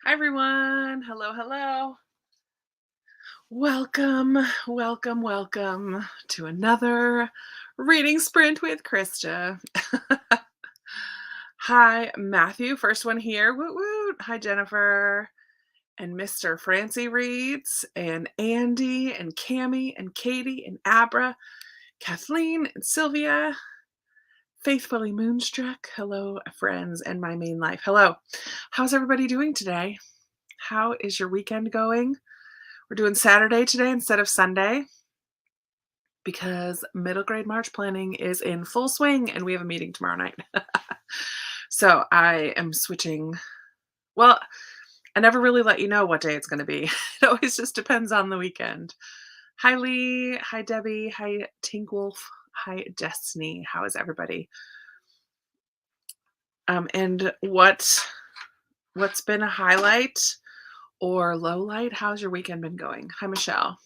Hi everyone. Hello, hello. Welcome, welcome to another reading sprint with Krista. Hi, Matthew. First one here. Woot woot. Hi, Jennifer. And Mr. Francie Reads, and Andy, and Cami, and Katie, and Abra, Kathleen, and Sylvia. Faithfully Moonstruck. Hello, friends, and my main life. Hello. How's everybody doing today? How is your weekend going? We're doing Saturday today instead of Sunday because middle grade March planning is in full swing and we have a meeting tomorrow night. So I am switching. Well, I never really let you know what day it's going to be. It always just depends on the weekend. Hi, Lee. Hi, Debbie. Hi, Tinkwolf. Hi, Destiny. How is everybody? And what's been a highlight or low light? How's your weekend been going? Hi, Michelle.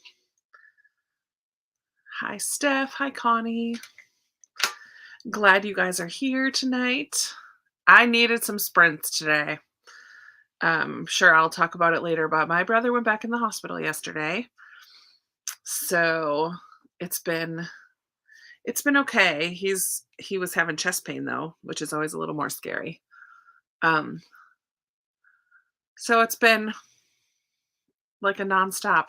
Hi, Steph. Hi, Connie. Glad you guys are here tonight. I needed some sprints today. Sure, I'll talk about it later, but my brother went back in the hospital yesterday. So it's been okay. He was having chest pain though, which is always a little more scary. Um, so it's been like a nonstop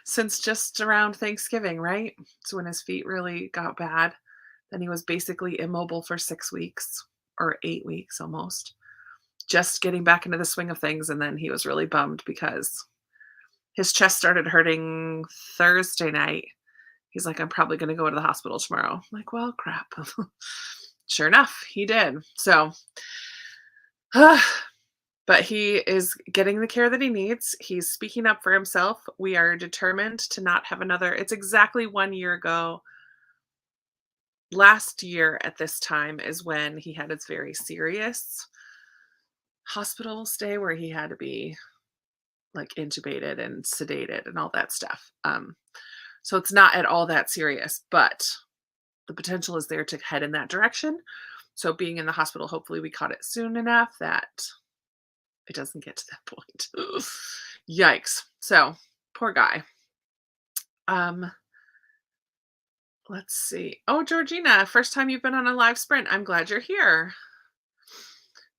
since just around Thanksgiving, right? So when his feet really got bad, then he was basically immobile for 6 weeks or 8 weeks almost. Just getting back into the swing of things, and then he was really bummed because his chest started hurting Thursday night. He's like, "I'm probably gonna go to the hospital tomorrow." I'm like, "Well, crap." Sure enough, he did. So, but he is getting the care that he needs. He's speaking up for himself. We are determined to not have another. It's exactly 1 year ago. Last year at this time is when he had his very serious hospital stay where he had to be like intubated and sedated and all that stuff. So it's not at all that serious, but the potential is there to head in that direction. So being in the hospital, hopefully we caught it soon enough that it doesn't get to that point. Yikes. So poor guy. Um, let's see. Oh, Georgina, first time you've been on a live sprint. I'm glad you're here.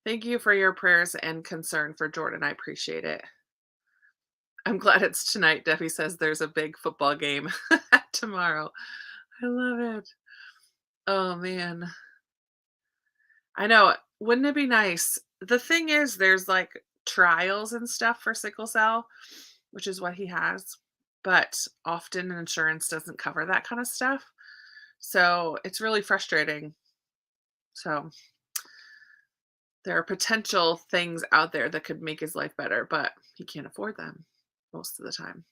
Thank you for your prayers and concern for Jordan. I appreciate it. I'm glad it's tonight. Debbie says there's a big football game tomorrow. I love it. Oh man. I know. Wouldn't it be nice? The thing is, there's like trials and stuff for sickle cell, which is what he has, but often insurance doesn't cover that kind of stuff. So it's really frustrating. So there are potential things out there that could make his life better, but he can't afford them most of the time.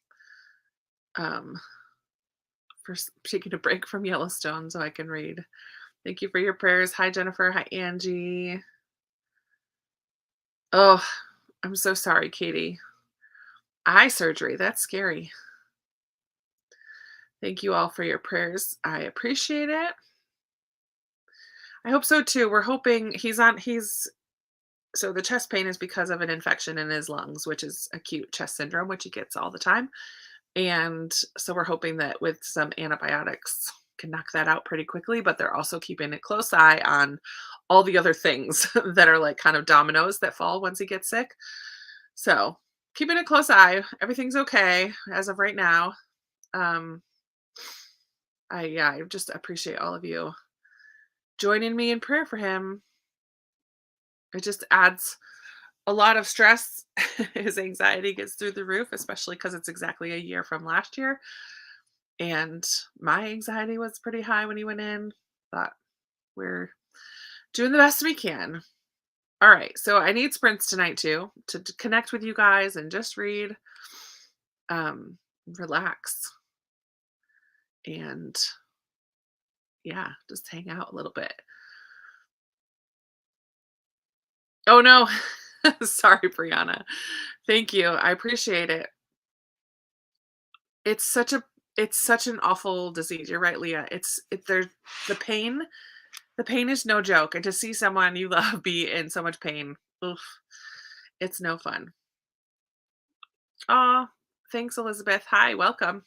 Um, taking a break from Yellowstone so I can read. Thank you for your prayers. Hi, Jennifer. Hi, Angie. Oh, I'm so sorry, Katie. Eye surgery. That's scary. Thank you all for your prayers. I appreciate it. I hope so too. We're hoping so the chest pain is because of an infection in his lungs, which is acute chest syndrome, which he gets all the time. And so we're hoping that with some antibiotics can knock that out pretty quickly, but they're also keeping a close eye on all the other things that are like kind of dominoes that fall once he gets sick. So keeping a close eye. Everything's okay as of right now. Um, I just appreciate all of you joining me in prayer for him. It just adds a lot of stress. His anxiety gets through the roof, especially because it's exactly a year from last year. And my anxiety was pretty high when he went in, but we're doing the best we can. All right. So I need sprints tonight too to connect with you guys and just read, relax, and yeah, just hang out a little bit. Oh no. Sorry, Brianna. Thank you. I appreciate it. It's such a it's such an awful disease. You're right, Leah. There's the pain. The pain is no joke. And to see someone you love be in so much pain, oof, It's no fun. Aw, thanks, Elizabeth. Hi, welcome.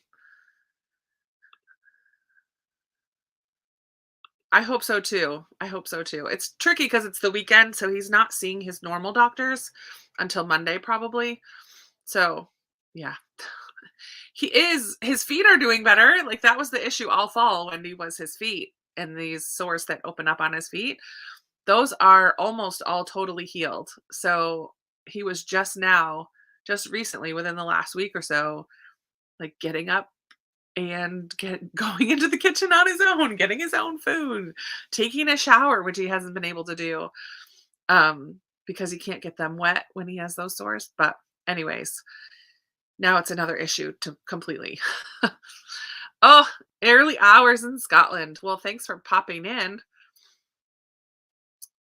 I hope so too. I hope so too. It's tricky because it's the weekend, so he's not seeing his normal doctors until Monday probably. So, yeah. His feet are doing better. Like that was the issue all fall when he was his feet and these sores that open up on his feet. Those are almost all totally healed. So, he was just recently within the last week or so, like getting up and going into the kitchen on his own, getting his own food, taking a shower, which he hasn't been able to do, because he can't get them wet when he has those sores. But anyways, now it's another issue to completely. Oh, early hours in Scotland. Well, thanks for popping in.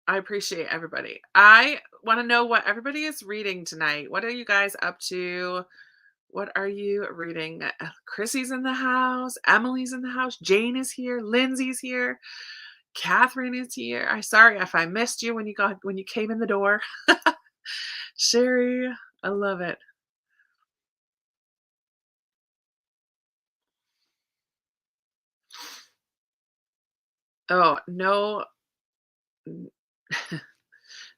I appreciate everybody. I want to know what everybody is reading tonight. What are you guys up to? What are you reading? Chrissy's in the house. Emily's in the house. Jane is here. Lindsay's here. Catherine is here. I'm sorry if I missed you when you came in the door. Sherry, I love it. Oh, no,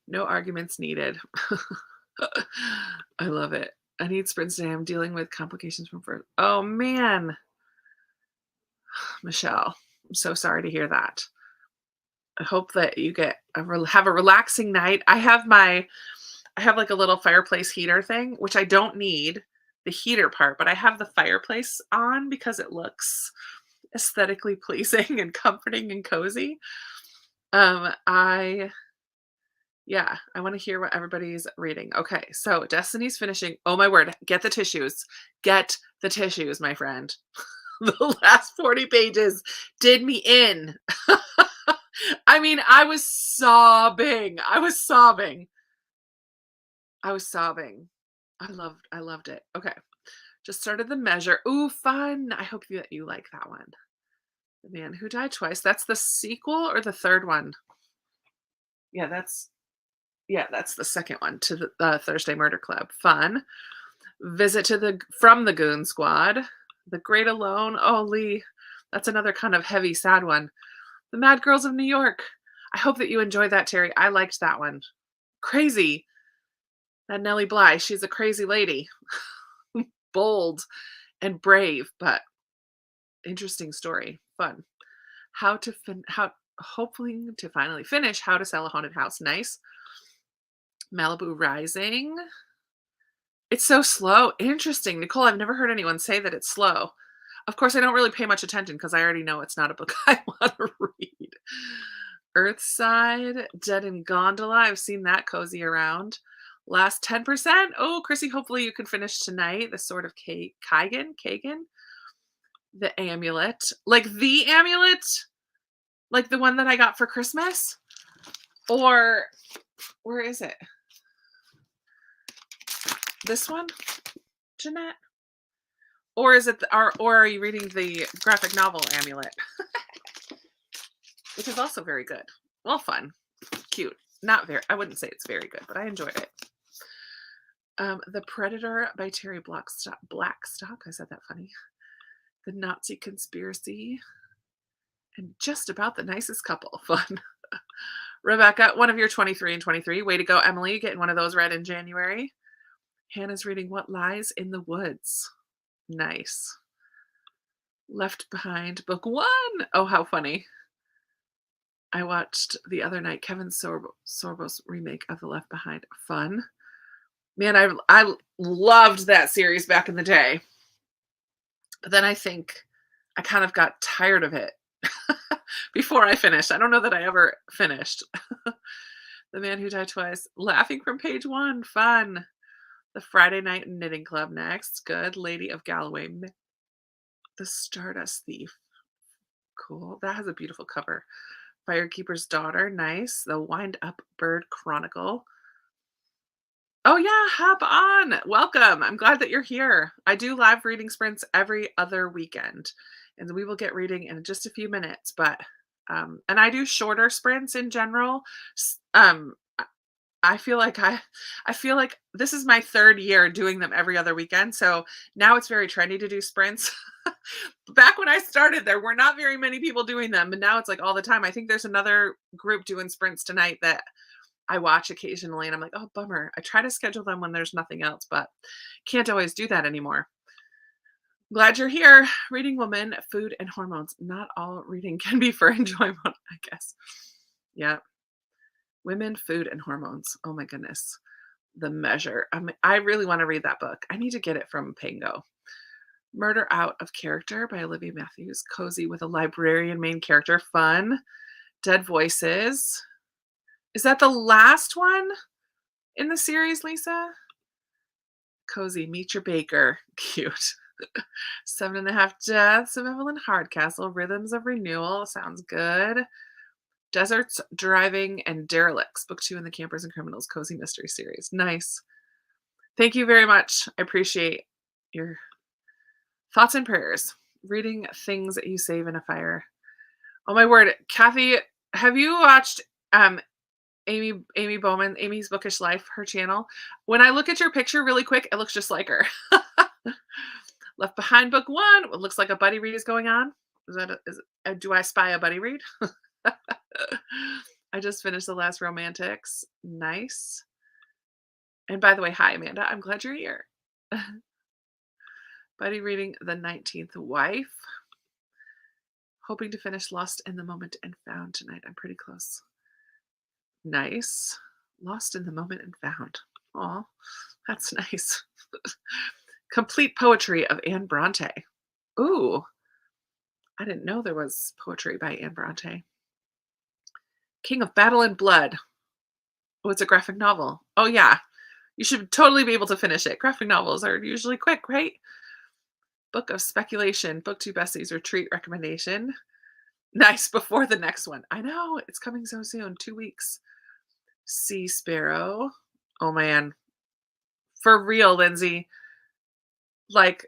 no arguments needed. I love it. I need sprints today. I'm dealing with complications from birth. Oh man, Michelle, I'm so sorry to hear that. I hope that you have a relaxing night. I have like a little fireplace heater thing, which I don't need the heater part, but I have the fireplace on because it looks aesthetically pleasing and comforting and cozy. I Yeah, I want to hear what everybody's reading. Okay, so Destiny's finishing. Oh my word, get the tissues. Get the tissues, my friend. The last 40 pages did me in. I mean, I was sobbing. I was sobbing. I was sobbing. I loved it. Okay. Just started The Measure. Ooh, fun. I hope that you like that one. The Man Who Died Twice. That's the sequel or the third one? Yeah, that's the second one to the Thursday Murder Club. Fun. Visit to the from the Goon Squad. The Great Alone. Oh, Lee. That's another kind of heavy, sad one. The Mad Girls of New York. I hope that you enjoyed that, Terry. I liked that one. Crazy. That Nellie Bly. She's a crazy lady. Bold and brave, but interesting story. Fun. How hopefully to finally finish How to Sell a Haunted House. Nice. Malibu Rising. It's so slow. Interesting. Nicole, I've never heard anyone say that it's slow. Of course, I don't really pay much attention because I already know it's not a book I want to read. Earthside, Dead in Gondola. I've seen that cozy around. Last 10%. Oh, Chrissy, hopefully you can finish tonight. The Sword of Kagan. The Amulet. Like the amulet? Like the one that I got for Christmas? Or where is it? This one, Jeanette? Or is it or are you reading the graphic novel Amulet? Which is also very good. Well, fun. Cute. Not very I wouldn't say it's very good, but I enjoyed it. The Predator by Terry Blackstock. I said that funny. The Nazi Conspiracy. And Just About the Nicest Couple. Fun. Rebecca, one of your 23 and 23. Way to go, Emily. Getting one of those read in January. Hannah's reading What Lies in the Woods. Nice. Left Behind, book 1. Oh, how funny. I watched the other night Kevin Sorbo's remake of The Left Behind. Fun. Man, I loved that series back in the day. But then I think I kind of got tired of it before I finished. I don't know that I ever finished. The Man Who Died Twice. Laughing from Page 1. Fun. The Friday Night Knitting Club next. Good. Lady of Galloway. The Stardust Thief. Cool. That has a beautiful cover. Firekeeper's Daughter. Nice. The Wind Up Bird Chronicle. Oh yeah, hop on. Welcome. I'm glad that you're here. I do live reading sprints every other weekend, and we will get reading in just a few minutes. But and I do shorter sprints in general. I feel like I feel like this is my 3rd year doing them every other weekend, so now it's very trendy to do sprints. Back when I started, there were not very many people doing them, but now it's like all the time. I think there's another group doing sprints tonight that I watch occasionally, and I'm like, "Oh, bummer." I try to schedule them when there's nothing else, but can't always do that anymore. Glad you're here. Reading Woman, Food and Hormones. Not all reading can be for enjoyment, I guess. Yeah. Women, Food and Hormones. Oh my goodness. The Measure. I really want to read that book. I need to get it from Pango. Murder Out of Character by Olivia Matthews. Cozy with a librarian main character. Fun. Dead Voices. Is that the last one in the series, Lisa? Cozy. Meet Your Baker. Cute. Seven and a Half Deaths of Evelyn Hardcastle. Rhythms of Renewal. Sounds good. Deserts, Driving, and Derelicts. Book 2 in the Campers and Criminals Cozy Mystery Series. Nice. Thank you very much. I appreciate your thoughts and prayers. Reading Things That You Save in a Fire. Oh my word. Kathy, have you watched Amy Bowman, Amy's Bookish Life, her channel? When I look at your picture really quick, it looks just like her. Left Behind Book 1. It looks like a buddy read is going on. Do I spy a buddy read? I just finished The Last Romantics. Nice. And by the way, hi Amanda. I'm glad you're here. Buddy reading The 19th Wife. Hoping to finish Lost in the Moment and Found tonight. I'm pretty close. Nice. Lost in the Moment and Found. Aw, that's nice. Complete Poetry of Anne Bronte. Ooh, I didn't know there was poetry by Anne Bronte. King of Battle and Blood. Oh, it's a graphic novel. Oh, yeah. You should totally be able to finish it. Graphic novels are usually quick, right? Book of Speculation. Book 2 Bessie's Retreat recommendation. Nice, before the next one. I know, it's coming so soon. 2 weeks. Sea Sparrow. Oh, man. For real, Lindsay. Like,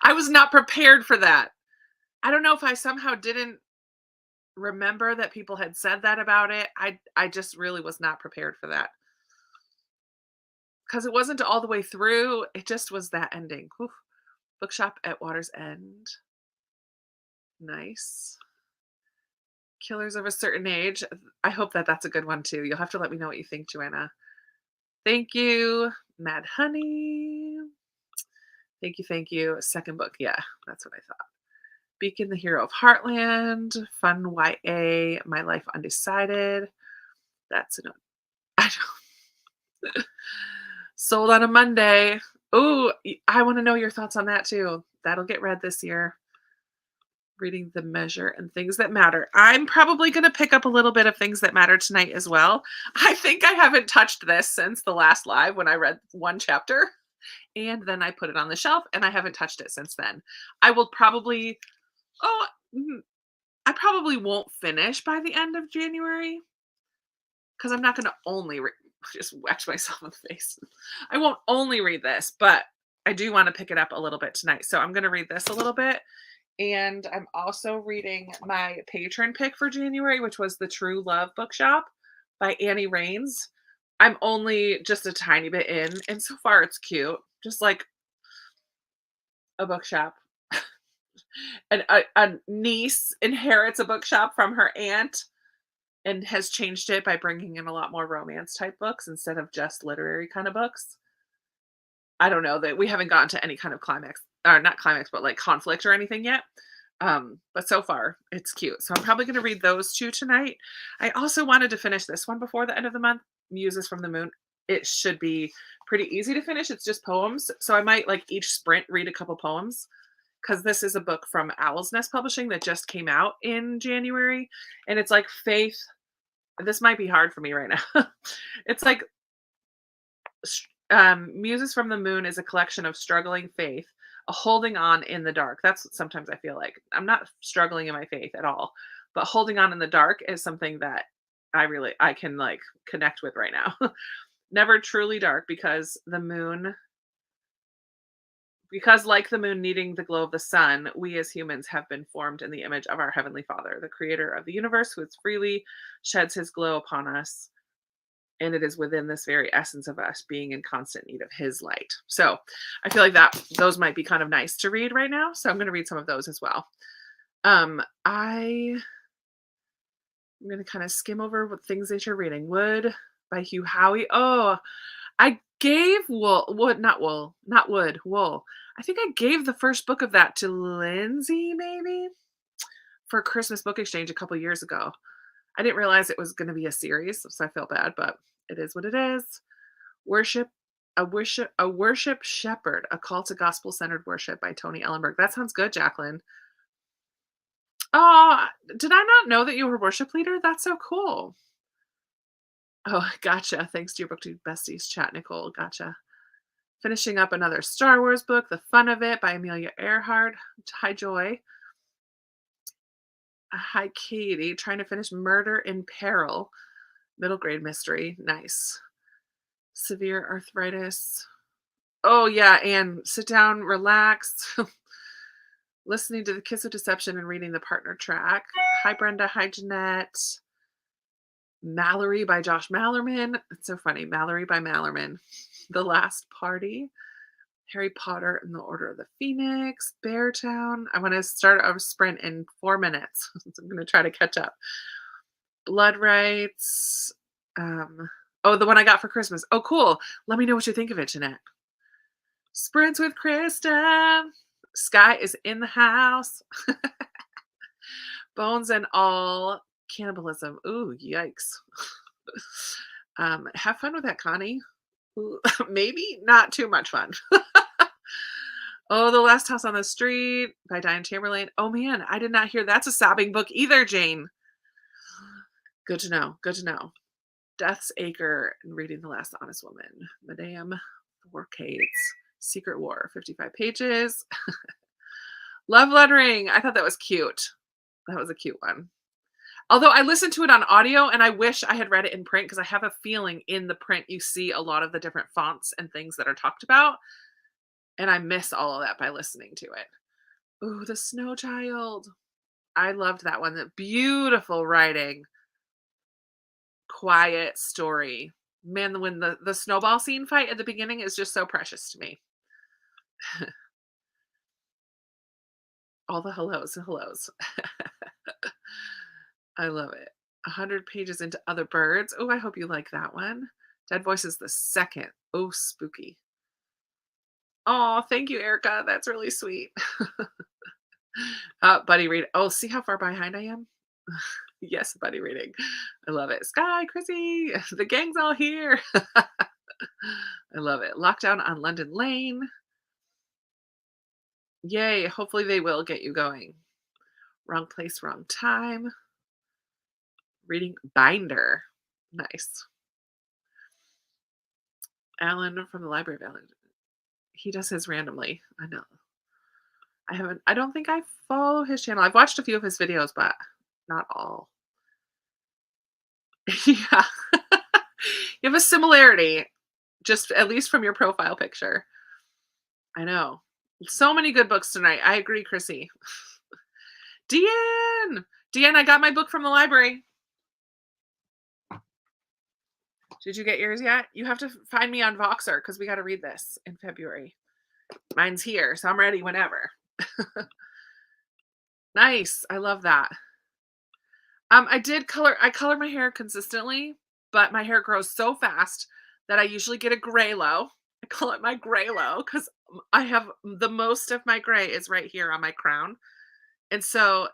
I was not prepared for that. I don't know if I somehow didn't remember that people had said that about it. I just really was not prepared for that. Because it wasn't all the way through. It just was that ending. Whew. Bookshop at Water's End. Nice. Killers of a Certain Age. I hope that that's a good one too. You'll have to let me know what you think, Joanna. Thank you. Mad Honey. Thank you. Thank you. Second book. Yeah, that's what I thought. Beacon, the Hero of Heartland. Fun YA. My Life Undecided. That's an. I don't. Sold on a Monday. Ooh, I want to know your thoughts on that too. That'll get read this year. Reading The Measure and Things That Matter. I'm probably going to pick up a little bit of Things That Matter tonight as well. I think I haven't touched this since the last live when I read one chapter, and then I put it on the shelf, and I haven't touched it since then. I will probably, I probably won't finish by the end of January because I'm not going to only just whack myself in the face. I won't only read this, but I do want to pick it up a little bit tonight. So I'm going to read this a little bit. And I'm also reading my patron pick for January, which was The True Love Bookshop by Annie Raines. I'm only just a tiny bit in, and so far it's cute. Just like a bookshop. And a niece inherits a bookshop from her aunt and has changed it by bringing in a lot more romance type books instead of just literary kind of books. I don't know that we haven't gotten to any kind of climax, or not climax, but like conflict or anything yet. But so far it's cute. So I'm probably going to read those two tonight. I also wanted to finish this one before the end of the month, Muses from the Moon. It should be pretty easy to finish. It's just poems. So I might like each sprint read a couple poems because this is a book from Owl's Nest Publishing that just came out in January. And it's like faith. This might be hard for me right now. It's like Muses from the Moon is a collection of struggling faith, a holding on in the dark. That's what sometimes I feel like. I'm not struggling in my faith at all, but holding on in the dark is something that I can like connect with right now. Never truly dark because like the moon needing the glow of the sun, we as humans have been formed in the image of our heavenly Father, the creator of the universe, who freely sheds his glow upon us. And it is within this very essence of us being in constant need of his light. So I feel like that those might be kind of nice to read right now. So I'm going to read some of those as well. I'm going to kind of skim over what things that you're reading. Wood by Hugh Howey. Oh, I gave not Wood, Wool. I think I gave the first book of that to Lindsay, maybe for Christmas book exchange a couple years ago. I didn't realize it was going to be a series, so I feel bad, but it is what it is. Worship, a worship shepherd, a call to gospel centered worship by Tony Ellenberg. That sounds good, Jacqueline. Oh, did I not know that you were a worship leader? That's so cool. Oh, gotcha. Thanks to your book to besties chat, Nicole. Gotcha. Finishing up another Star Wars book, The Fun of It by Amelia Earhart. Hi, Joy. Hi, Katie. Trying to finish Murder in Peril. Middle grade mystery. Nice. Severe arthritis. Oh, yeah. And sit down, relax. Listening to The Kiss of Deception and reading the partner track. Hi, Brenda. Hi, Jeanette. Mallory by Josh Mallerman. It's so funny. Mallory by Mallerman. The Last Party. Harry Potter and the Order of the Phoenix. Beartown. I want to start a sprint in 4 minutes. So I'm going to try to catch up. Blood Rights. Oh, the one I got for Christmas. Oh, cool. Let me know what you think of it, Jeanette. Sprints with Krista. Sky is in the house. Bones and All. Cannibalism. Ooh, yikes. Have fun with that, Connie. Ooh, maybe not too much fun. Oh, The Last House on the Street by Diane Chamberlain. Oh man, I did not hear that's a sobbing book either, Jane. Good to know. Good to know. Death's Acre and Reading the Last Honest Woman. Madame Fourcade's Secret War, 55 pages. Love Lettering. I thought that was cute. That was a cute one. Although I listened to it on audio and I wish I had read it in print because I have a feeling in the print you see a lot of the different fonts and things that are talked about. And I miss all of that by listening to it. Ooh, The Snow Child. I loved that one. The beautiful writing. Quiet story. Man, when the snowball scene fight at the beginning is just so precious to me. All the hellos. I love it. 100 pages into Other Birds. Oh, I hope you like that one. Dead Voices the second. Oh, spooky. Oh, thank you, Erica. That's really sweet. Buddy read. Oh, see how far behind I am? Yes, buddy reading. I love it. Sky, Chrissy, the gang's all here. I love it. Lockdown on London Lane. Yay. Hopefully they will get you going. Wrong place, wrong time. Reading Binder. Nice. Alan from the Library of Alan. He does his randomly. I know. I don't think I follow his channel. I've watched a few of his videos, but not all. Yeah. You have a similarity, just at least from your profile picture. I know. So many good books tonight. I agree, Chrissy. Deanne! Deanne, I got my book from the library. Did you get yours yet? You have to find me on Voxer because we got to read this in February. Mine's here, so I'm ready whenever. Nice. I love that. I color my hair consistently, but my hair grows so fast that I usually get a gray low. I call it my gray low because I have the most of my gray is right here on my crown. And so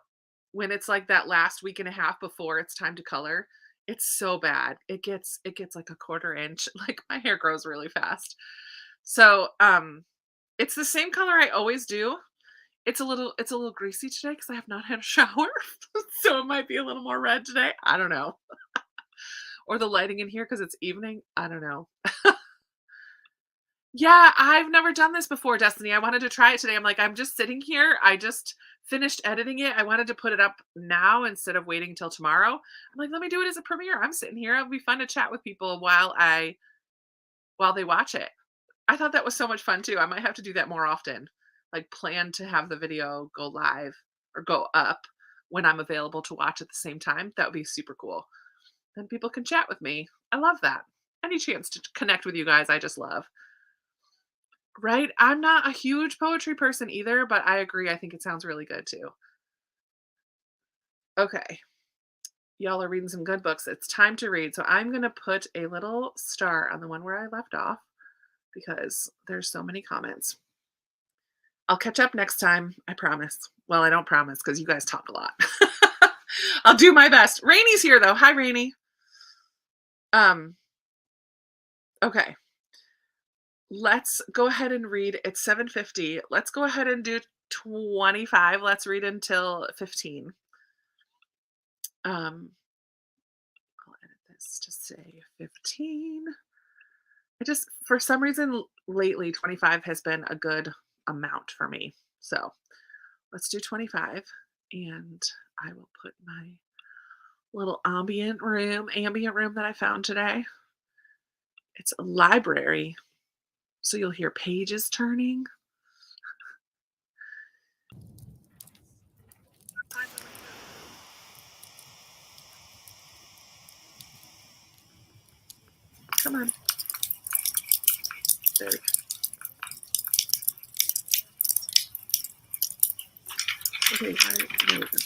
when it's like that last week and a half before it's time to color, it's so bad. It gets like a quarter inch. Like my hair grows really fast. So it's the same color I always do. It's a little greasy today because I have not had a shower. So it might be a little more red today. I don't know. Or the lighting in here because it's evening. I don't know. Yeah, I've never done this before, Destiny. I wanted to try it today. I'm like, I'm just sitting here. I just finished editing it. I wanted to put it up now instead of waiting till tomorrow. I'm like, let me do it as a premiere. I'm sitting here. It'll be fun to chat with people while they watch it. I thought that was so much fun too. I might have to do that more often. Like plan to have the video go live or go up when I'm available to watch at the same time. That would be super cool. Then people can chat with me. I love that. any chance to connect with you guys, I just love. Right? I'm not a huge poetry person either, but I agree. I think it sounds really good too. Okay. Y'all are reading some good books. It's time to read. So I'm going to put a little star on the one where I left off because there's so many comments. I'll catch up next time. I promise. Well, I don't promise because you guys talk a lot. I'll do my best. Rainy's here though. Hi, Rainy. Okay. Let's go ahead and read. It's 7:50. Let's go ahead and do 25. Let's read until 15. I'll edit this to say 15. I just, for some reason, lately, 25 has been a good amount for me. So let's do 25. And I will put my little ambient room that I found today. It's a library. So you'll hear pages turning. Come on. There we go. Okay, there we go.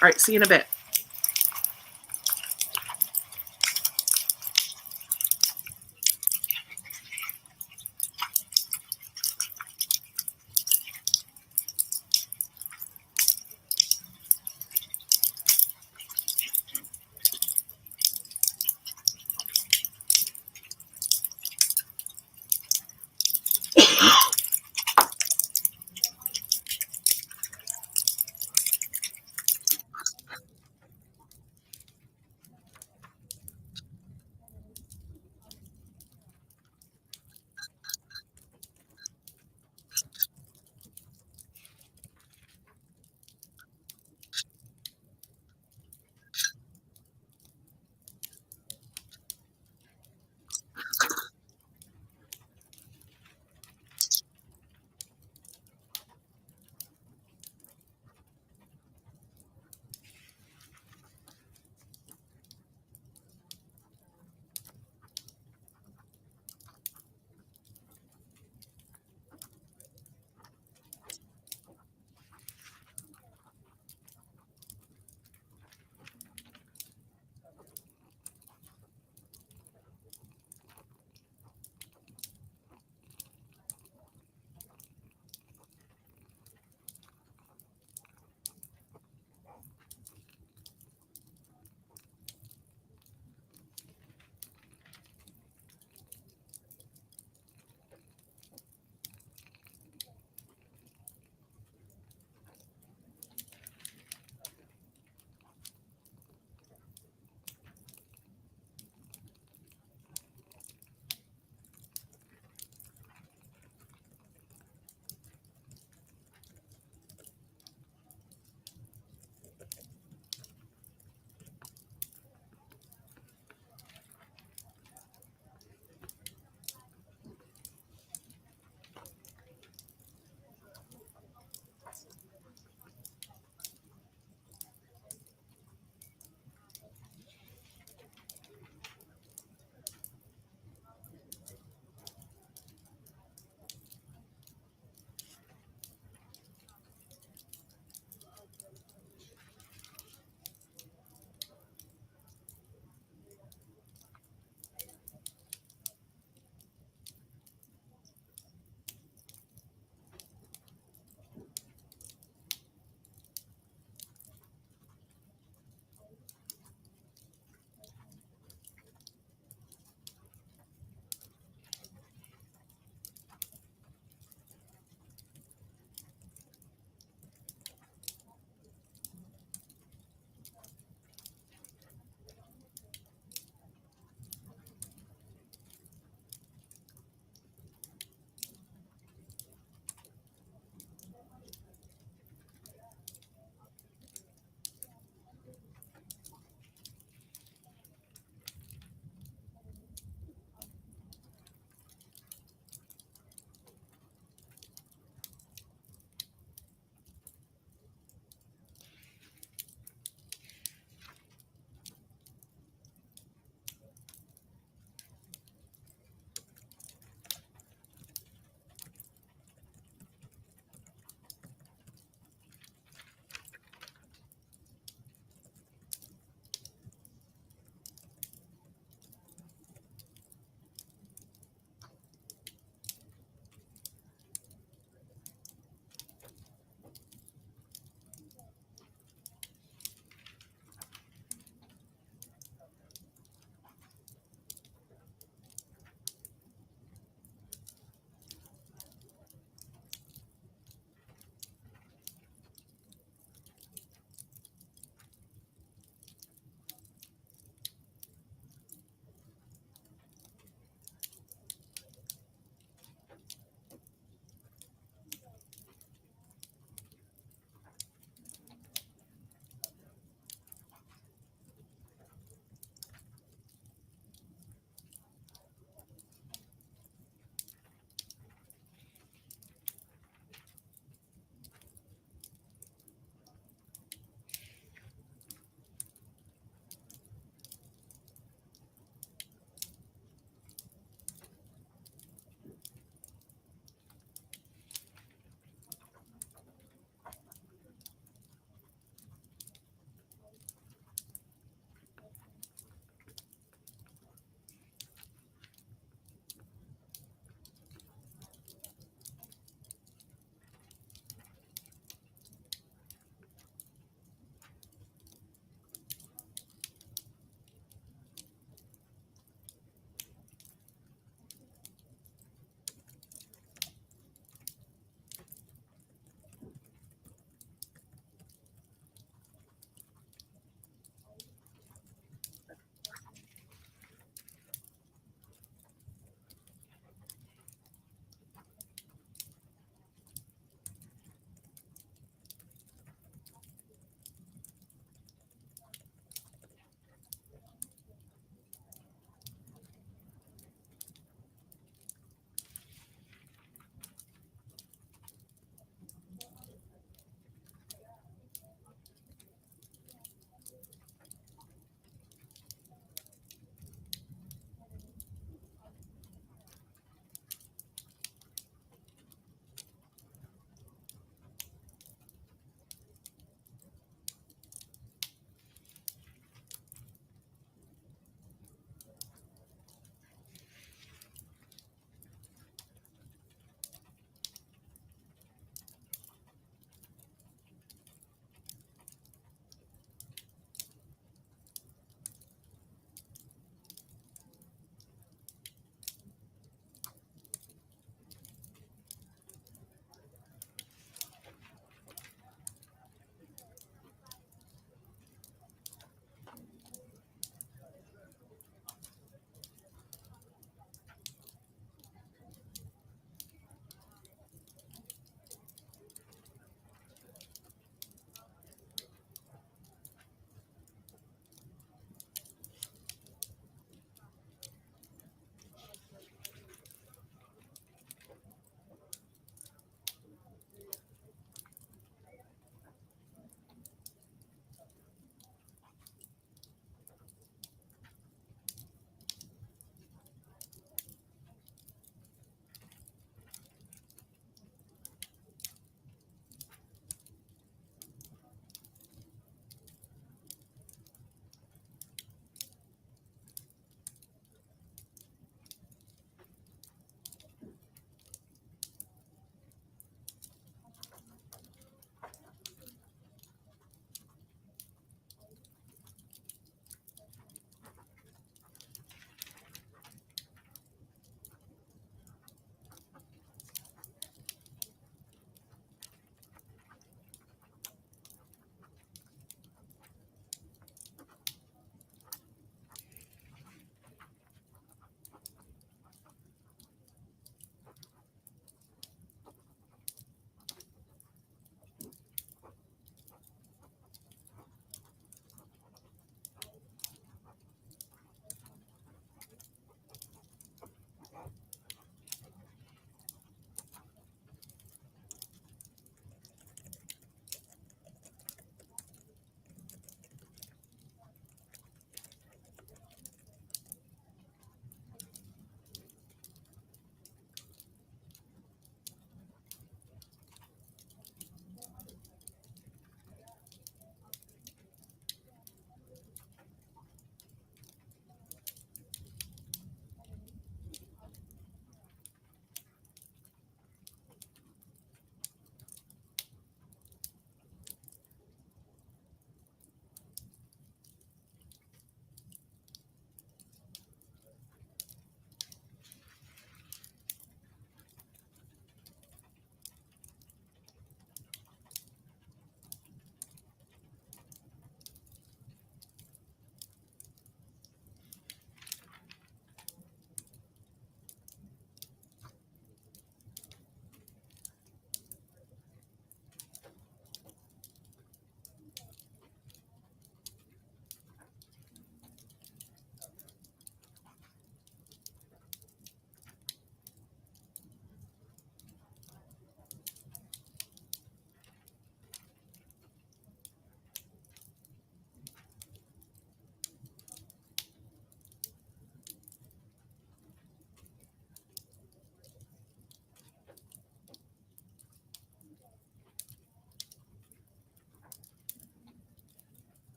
All right, see you in a bit.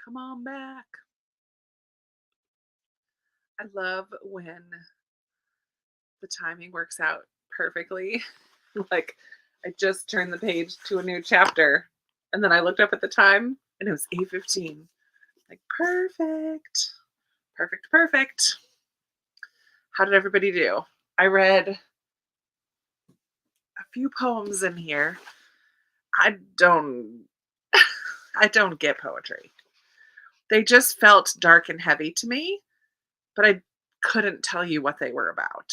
Come on back. I love when the timing works out perfectly. Like, I just turned the page to a new chapter, and then I looked up at the time, and it was 8:15. Like, perfect. Perfect, perfect. How did everybody do? I read a few poems in here. I don't I don't get poetry. They just felt dark and heavy to me, but I couldn't tell you what they were about.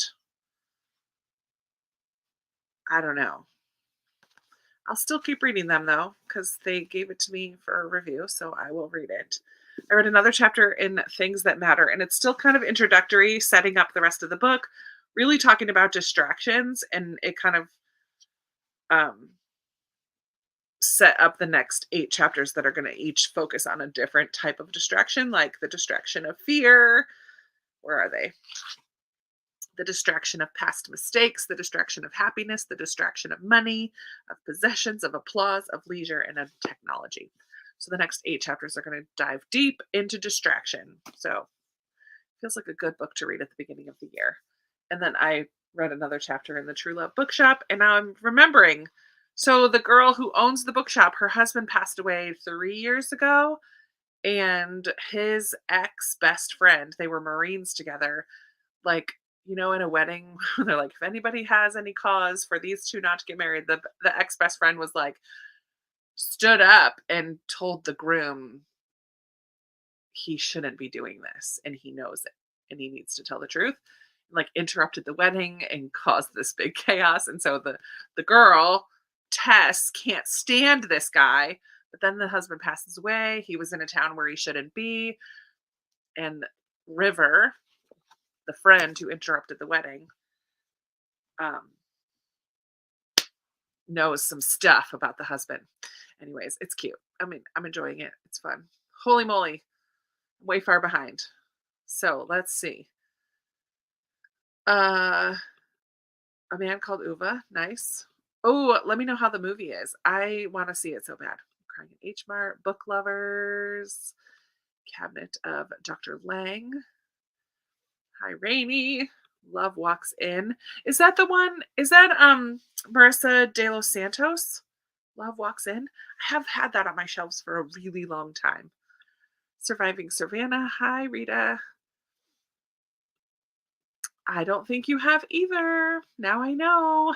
I don't know. I'll still keep reading them though, because they gave it to me for a review, so I will read it. I read another chapter in Things That Matter, and it's still kind of introductory, setting up the rest of the book, really talking about distractions, and it kind of um, set up the next 8 chapters that are going to each focus on a different type of distraction, like the distraction of fear. Where are they? The distraction of past mistakes, the distraction of happiness, the distraction of money, of possessions, of applause, of leisure, and of technology. So the next 8 chapters are going to dive deep into distraction. So it feels like a good book to read at the beginning of the year. And then I read another chapter in the True Love bookshop, and now I'm remembering. So the girl who owns the bookshop, her husband passed away 3 years ago, and his ex best friend, they were Marines together, like, in a wedding, they're like, if anybody has any cause for these two not to get married, the ex best friend was like, stood up and told the groom he shouldn't be doing this, and he knows it, and he needs to tell the truth. Like, interrupted the wedding and caused this big chaos. And so the girl, Tess, can't stand this guy. But then the husband passes away. He was in a town where he shouldn't be, and River, the friend who interrupted the wedding, um, knows some stuff about the husband. Anyways, it's cute. I mean, I'm enjoying it. It's fun. Holy moly, way far behind. So let's see. Uh, A Man Called Uva, nice. Oh, let me know how the movie is. I want to see it so bad. Crying in H Mart, Book Lovers, Cabinet of Dr. Lang, Hi Rainey, Love Walks In. Is that the one? Is that Marissa de los Santos? Love Walks In. I have had that on my shelves for a really long time. Surviving Savannah. Hi, Rita. I don't think you have either. Now I know.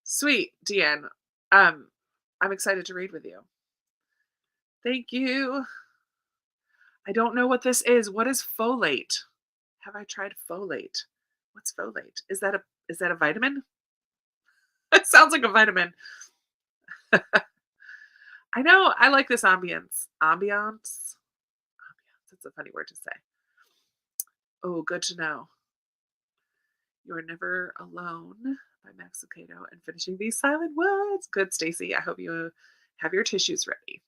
Sweet, Deanne. Um, I'm excited to read with you. Thank you. I don't know what this is. What is folate? Have I tried folate? What's folate? Is that a vitamin? It sounds like a vitamin. I know. I like this ambience. Ambiance. Ambiance. That's a funny word to say. Oh, good to know. You are never alone by Max Lucado and finishing these silent woods. Good, Stacy. I hope you have your tissues ready.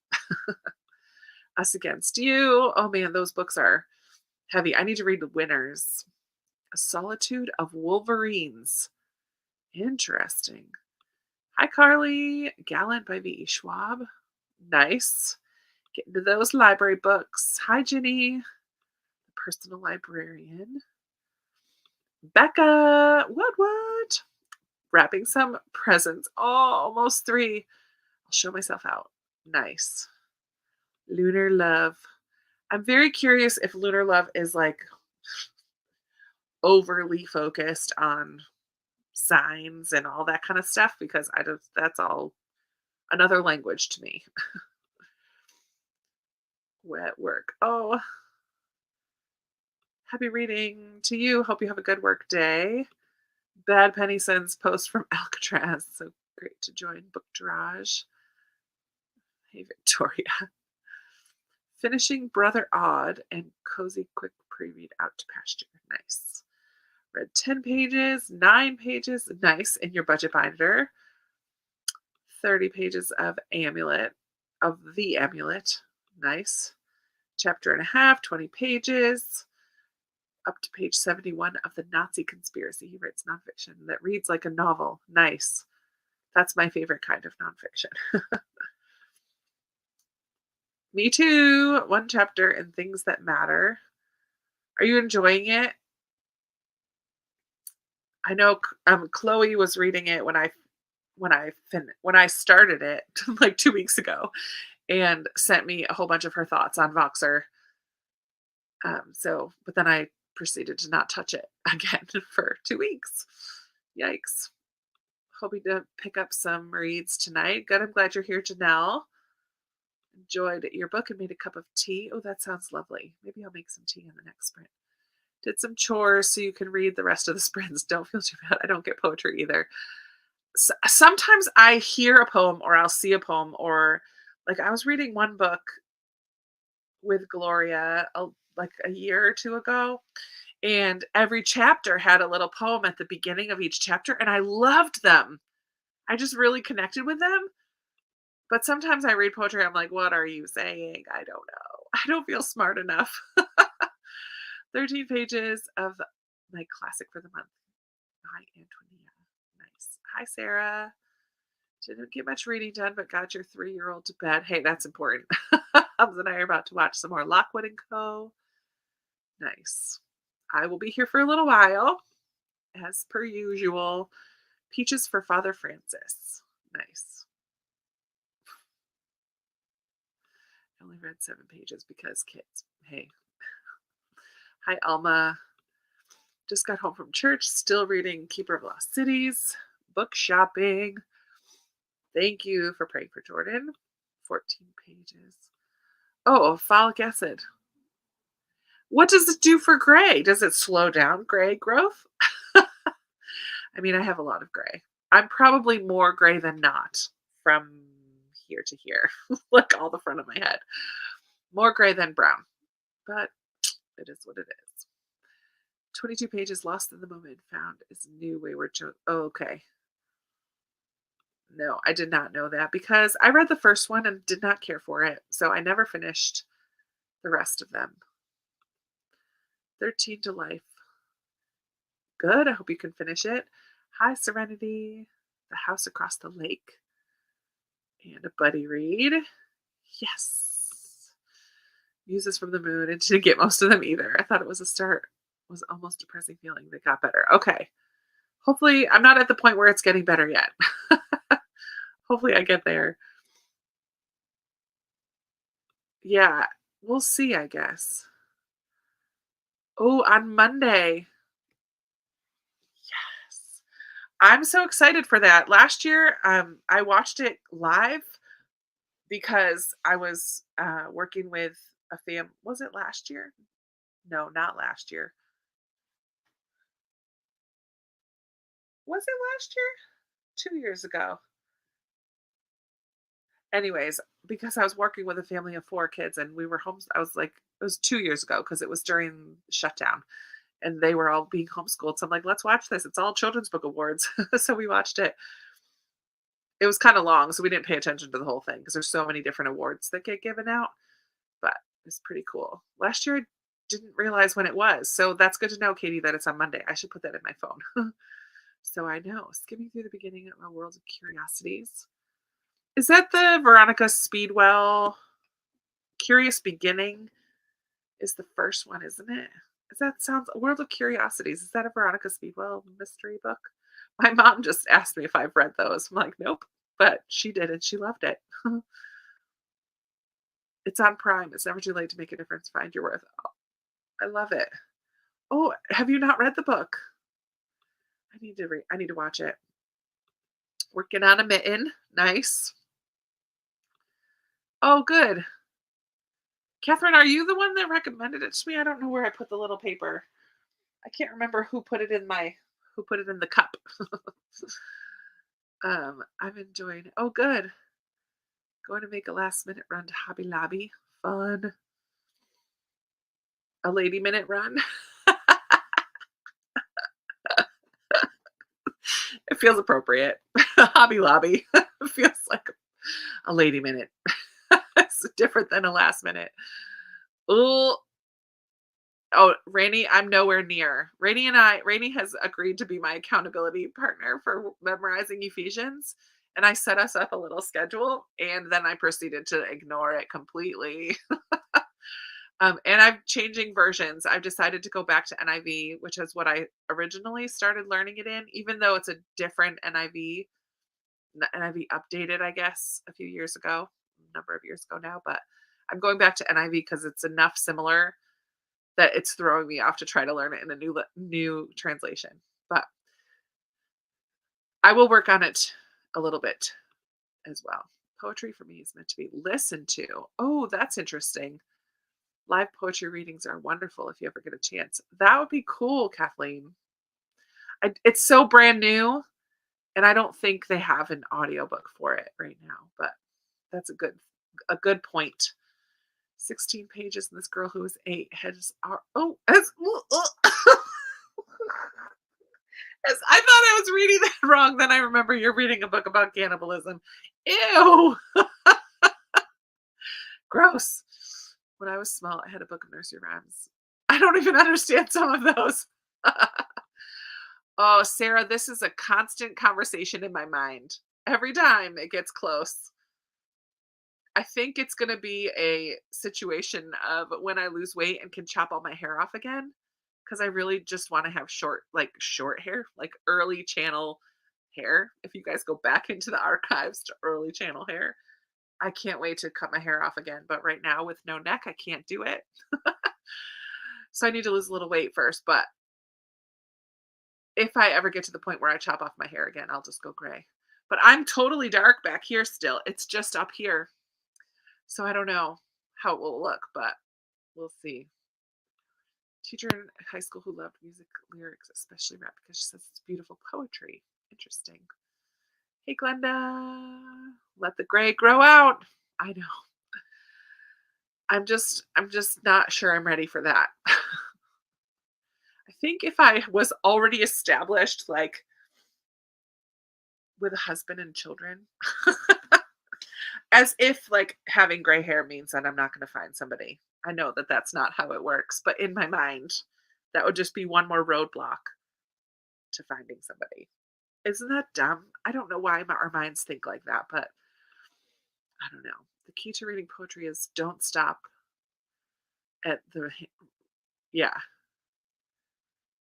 Us Against You. Oh man, those books are heavy. I need to read the Winners. A Solitude of Wolverines. Interesting. Hi, Carly. Gallant by V.E. Schwab. Nice. Get into those library books. Hi, Jenny. The Personal Librarian. Becca. What? Wrapping some presents. Oh, almost 3. I'll show myself out. Nice. Lunar Love. I'm very curious if Lunar Love is like overly focused on signs and all that kind of stuff, because that's all another language to me. Wet work. Oh, happy reading to you. Hope you have a good work day. Bad Penny sends post from Alcatraz. So great to join Book Garage. Hey, Victoria. Finishing Brother Odd and cozy quick pre-read Out to Pasture. Nice. Read 10 pages, 9 pages. Nice in your budget binder. 30 pages of The Amulet. Nice. Chapter and a half, 20 pages. Up to page 71 of The Nazi Conspiracy. He writes nonfiction that reads like a novel. Nice. That's my favorite kind of nonfiction. Me too. One chapter in Things That Matter. Are you enjoying it? I know Chloe was reading it when I started it like 2 weeks ago and sent me a whole bunch of her thoughts on Voxer. But then I proceeded to not touch it again for 2 weeks. Yikes. Hoping to pick up some reads tonight. Good. I'm glad you're here, Janelle. Enjoyed your book and made a cup of tea. Oh, that sounds lovely. Maybe I'll make some tea in the next sprint. Did some chores so you can read the rest of the sprints. Don't feel too bad. I don't get poetry either. Sometimes I hear a poem or I'll see a poem, or like I was reading one book with Gloria like a year or two ago, and every chapter had a little poem at the beginning of each chapter, and I loved them. I just really connected with them. But sometimes I read poetry, I'm like, what are you saying? I don't know. I don't feel smart enough. 13 pages of my classic for the month by Antonia. Nice. Hi, Sarah. Didn't get much reading done, but got your 3-year-old to bed. Hey, that's important. Hubs and I are about to watch some more Lockwood and Co. Nice. I will be here for a little while, as per usual. Peaches for Father Francis. Nice. I only read 7 pages because kids. Hey. Hi, Alma. Just got home from church, still reading Keeper of Lost Cities, book shopping. Thank you for praying for Jordan. 14 pages. Oh, folic acid. What does it do for gray? Does it slow down gray growth? I mean, I have a lot of gray. I'm probably more gray than not from here to here, like all the front of my head. More gray than brown, but it is what it is. 22 pages lost in the moment, found is new wayward. Oh, okay. No, I did not know that because I read the first one and did not care for it. So I never finished the rest of them. 13 to Life. Good. I hope you can finish it. Hi, Serenity. The House Across the Lake. And a buddy read. Yes. Muses from the Moon. And didn't get most of them either. I thought it was a start. It was almost depressing feeling that got better. Okay. Hopefully, I'm not at the point where it's getting better yet. Hopefully, I get there. Yeah, we'll see, I guess. Oh, on Monday. Yes. I'm so excited for that. Last year, I watched it live because I was working with a Was it last year? No, not last year. Was it last year? 2 years ago. Anyways, because I was working with a family of 4 kids and we were home, I was like, it was 2 years ago because it was during shutdown and they were all being homeschooled. So I'm like, let's watch this. It's all children's book awards. So we watched it. It was kind of long, so we didn't pay attention to the whole thing because there's so many different awards that get given out. But it's pretty cool. Last year, I didn't realize when it was. So that's good to know, Katie, that it's on Monday. I should put that in my phone. So I know. Skimming through the beginning of my World of Curiosities. Is that the Veronica Speedwell Curious Beginning? Is the first one, isn't it? Is that sounds World of Curiosities? Is that a Veronica Speedwell mystery book? My mom just asked me if I've read those. I'm like, nope. But she did and she loved it. It's on Prime. It's never too late to make a difference. Find your worth. Oh, I love it. Oh, have you not read the book? I need to watch it. Working on a mitten. Nice. Oh, good. Catherine, are you the one that recommended it to me? I don't know where I put the little paper. I can't remember who put it in the cup. I'm enjoying it. Oh, good. Going to make a last minute run to Hobby Lobby. Fun. A lady minute run. It feels appropriate. Hobby Lobby feels like a lady minute. It's different than a last minute. Ooh. Oh, Rainey, I'm nowhere near. Rainey has agreed to be my accountability partner for memorizing Ephesians. And I set us up a little schedule, and then I proceeded to ignore it completely. And I'm changing versions. I've decided to go back to NIV, which is what I originally started learning it in, even though it's a different NIV, NIV updated, I guess, a few years ago, a number of years ago now. But I'm going back to NIV because it's enough similar that it's throwing me off to try to learn it in a new translation. But I will work on it a little bit as well. Poetry for me is meant to be listened to. Oh, that's interesting. Live poetry readings are wonderful if you ever get a chance. That would be cool, Kathleen. It's so brand new, and I don't think they have an audiobook for it right now, but that's a good point. 16 pages, and this girl who is 8 has oh, as I thought I was reading that wrong. Then I remember you're reading a book about cannibalism. Ew, gross. When I was small, I had a book of nursery rhymes. I don't even understand some of those. Oh, Sarah, this is a constant conversation in my mind. Every time it gets close. I think it's going to be a situation of when I lose weight and can chop all my hair off again. Because I really just want to have short hair, like early channel hair. If you guys go back into the archives to early channel hair, I can't wait to cut my hair off again. But right now, with no neck, I can't do it. So I need to lose a little weight first. But if I ever get to the point where I chop off my hair again, I'll just go gray. But I'm totally dark back here still. It's just up here. So I don't know how it will look, but we'll see. Teacher in high school who loved music lyrics, especially rap, because she says it's beautiful poetry. Interesting. Hey, Glenda, let the gray grow out. I know. I'm just not sure I'm ready for that. I think if I was already established, like with a husband and children, as if like having gray hair means that I'm not going to find somebody. I know that that's not how it works, but in my mind, that would just be one more roadblock to finding somebody. Isn't that dumb? I don't know why our minds think like that, but I don't know. The key to reading poetry is don't stop at yeah,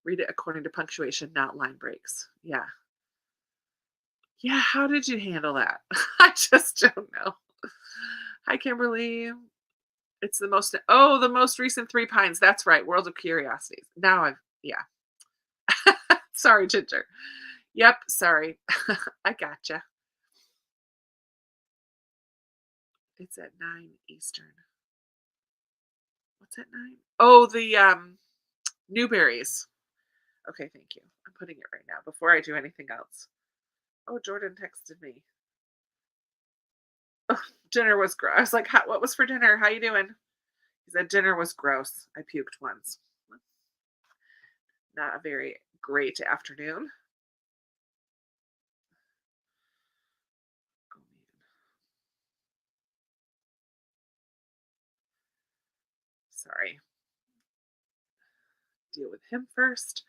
read it according to punctuation, not line breaks. Yeah. Yeah, how did you handle that? I just don't know. Hi, Kimberly. It's the most recent Three Pines. That's right. World of Curiosities. Now yeah. Sorry, Ginger. Yep, sorry. I gotcha. It's at 9 Eastern. What's at 9? Oh, the Newberries. Okay, thank you. I'm putting it right now before I do anything else. Oh, Jordan texted me. Oh, dinner was gross. I was like, what was for dinner? How you doing? He said dinner was gross. I puked once. Not a very great afternoon. Oh, man. Sorry. Deal with him first.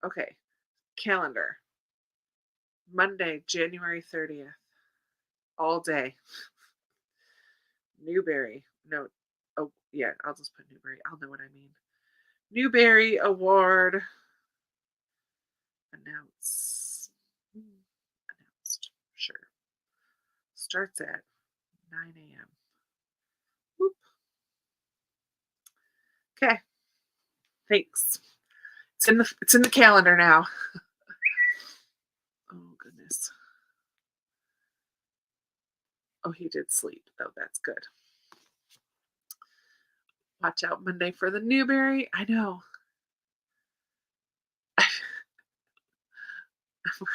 Okay. Calendar. Monday, January 30th. All day. Newberry. No. Oh, yeah. I'll just put Newberry. I'll know what I mean. Newberry Award announced. Sure. Starts at 9 a.m. Whoop. Okay. Thanks. It's in the calendar now. Oh goodness. Oh, he did sleep. Oh, that's good. Watch out Monday for the Newberry. I know.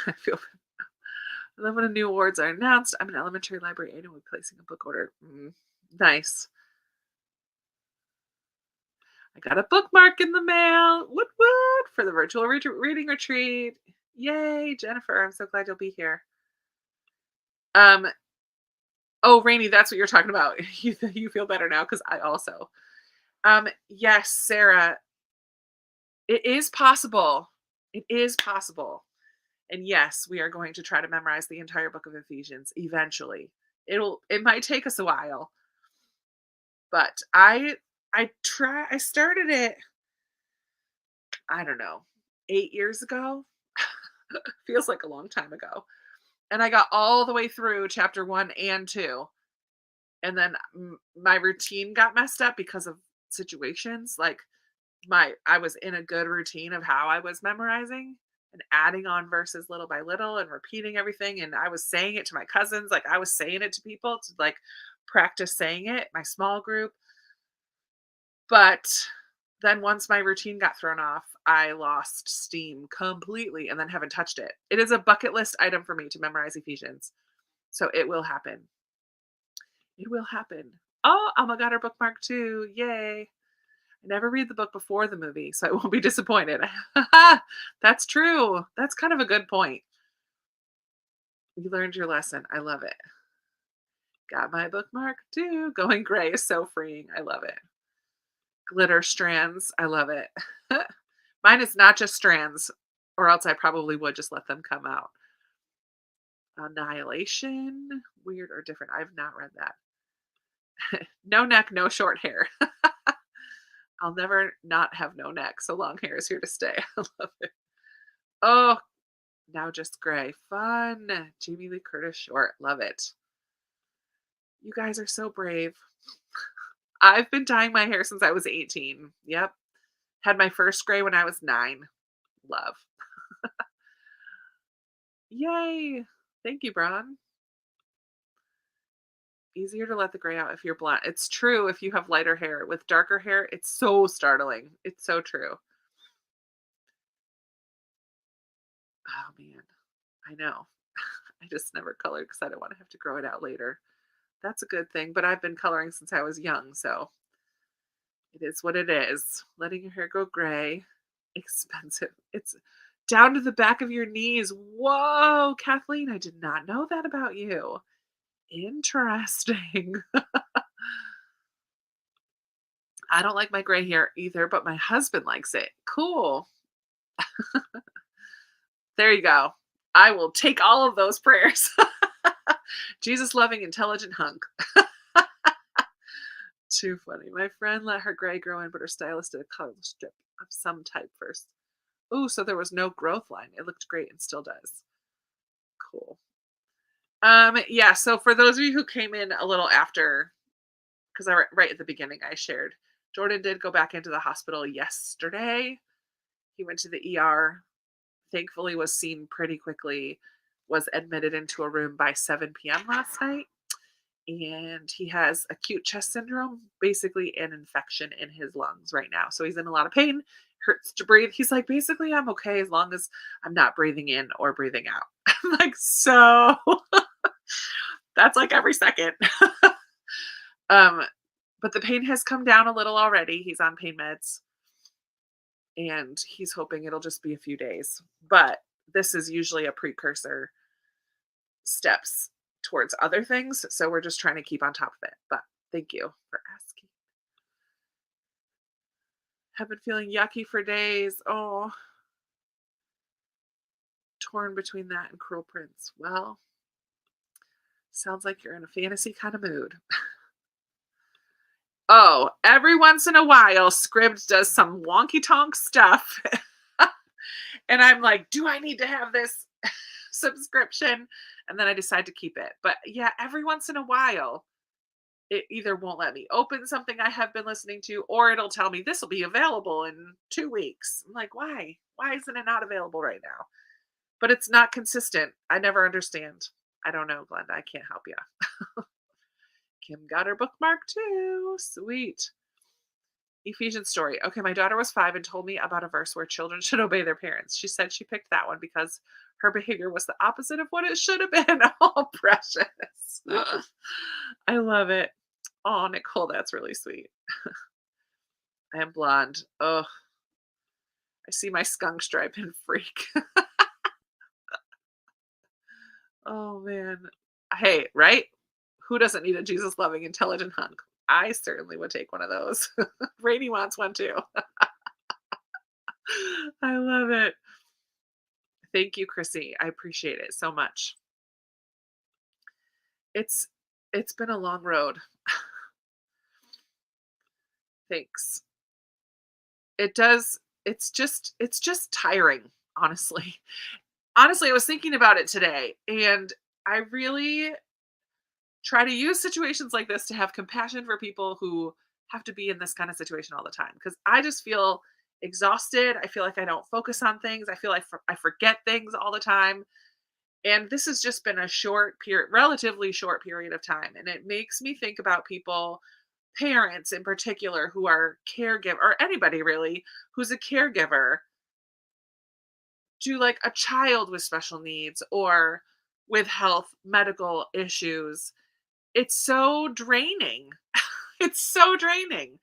I feel. I love when new awards are announced. I'm an elementary library annually placing a book order. Nice. I got a bookmark in the mail. Woot woot for the virtual reading retreat. Yay, Jennifer! I'm so glad you'll be here. Oh, Rainy, that's what you're talking about. You feel better now because I also. Yes, Sarah. It is possible. It is possible. And yes, we are going to try to memorize the entire book of Ephesians eventually. It might take us a while, but I started it, I don't know, 8 years ago. Feels like a long time ago. And I got all the way through chapter 1 and 2. And then my routine got messed up because of situations. Like I was in a good routine of how I was memorizing and adding on verses little by little and repeating everything. And I was saying it to my cousins, like I was saying it to people to like practice saying it, my small group. But then once my routine got thrown off, I lost steam completely and then haven't touched it. It is a bucket list item for me to memorize Ephesians. So it will happen. It will happen. Oh, Alma got her bookmark too. Yay. I never read the book before the movie, so I won't be disappointed. That's true. That's kind of a good point. You learned your lesson. I love it. Got my bookmark too. Going gray is so freeing. I love it. Glitter strands. I love it. Mine is not just strands, or else I probably would just let them come out. Annihilation. Weird or different. I've not read that. No neck, no short hair. I'll never not have no neck, so long hair is here to stay. I love it. Oh, now just gray. Fun. Jamie Lee Curtis short. Love it. You guys are so brave. I've been dyeing my hair since I was 18. Yep. Had my first gray when I was 9. Love. Yay. Thank you, Bron. Easier to let the gray out if you're blonde. It's true if you have lighter hair. With darker hair, it's so startling. It's so true. Oh, man. I know. I just never colored because I don't want to have to grow it out later. That's a good thing, but I've been coloring since I was young, so it is what it is. Letting your hair go gray, expensive. It's down to the back of your knees. Whoa, Kathleen, I did not know that about you. Interesting. I don't like my gray hair either, but my husband likes it. Cool. There you go. I will take all of those prayers. Jesus loving, intelligent hunk. Too funny. My friend let her gray grow in, but her stylist did a color strip of some type first. Ooh, so there was no growth line. It looked great and still does. Cool. Yeah, so for those of you who came in a little after, because right at the beginning I shared, Jordan did go back into the hospital yesterday. He went to the ER, thankfully was seen pretty quickly, was admitted into a room by 7 p.m. last night. And he has acute chest syndrome, basically an infection in his lungs right now. So he's in a lot of pain, hurts to breathe. He's like, basically, I'm okay as long as I'm not breathing in or breathing out. I'm like, so that's like every second. um, but the pain has come down a little already. He's on pain meds and he's hoping it'll just be a few days. But this is usually a precursor steps towards other things. So we're just trying to keep on top of it. But thank you for asking. Have been feeling yucky for days. Oh, torn between that and Cruel Prince. Well, sounds like you're in a fantasy kind of mood. Oh, every once in a while, Scribd does some wonky tonk stuff. And I'm like, do I need to have this subscription? And then I decide to keep it. But yeah, every once in a while, it either won't let me open something I have been listening to, or it'll tell me this will be available in 2 weeks. I'm like, why? Why isn't it not available right now? But it's not consistent. I never understand. I don't know, Glenda. I can't help you. Kim got her bookmark too. Sweet. Ephesians story. Okay, my daughter was 5 and told me about a verse where children should obey their parents. She said she picked that one because her behavior was the opposite of what it should have been. Oh, precious. I love it. Oh, Nicole, that's really sweet. I am blonde. Oh, I see my skunk stripe and freak. Oh, man. Hey, right? Who doesn't need a Jesus loving, intelligent hunk? I certainly would take one of those. Rainey wants one too. I love it. Thank you, Chrissy. I appreciate it so much. It's it's been a long road. Thanks. It does it's just tiring, honestly. Honestly, I was thinking about it today, and I really try to use situations like this to have compassion for people who have to be in this kind of situation all the time, because I just feel exhausted. I feel like I don't focus on things. I feel like I forget things all the time. And this has just been a short period, relatively short period of time. And it makes me think about people, parents in particular, who are caregiver, or anybody really who's a caregiver to like a child with special needs or with health medical issues. It's so draining. It's so draining.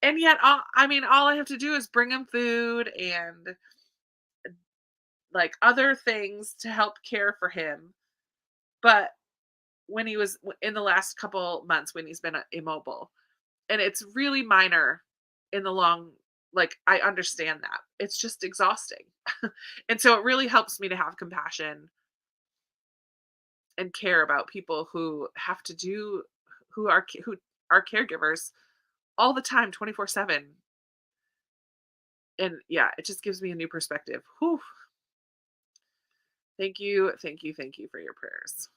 And yet, all I have to do is bring him food and like other things to help care for him. But when he was in the last couple months when he's been immobile, and it's really minor in the long, like, I understand that. It's just exhausting. And so it really helps me to have compassion and care about people who have to do who are caregivers all the time 24/7. And yeah, it just gives me a new perspective. Whew. Thank you, thank you, thank you for your prayers.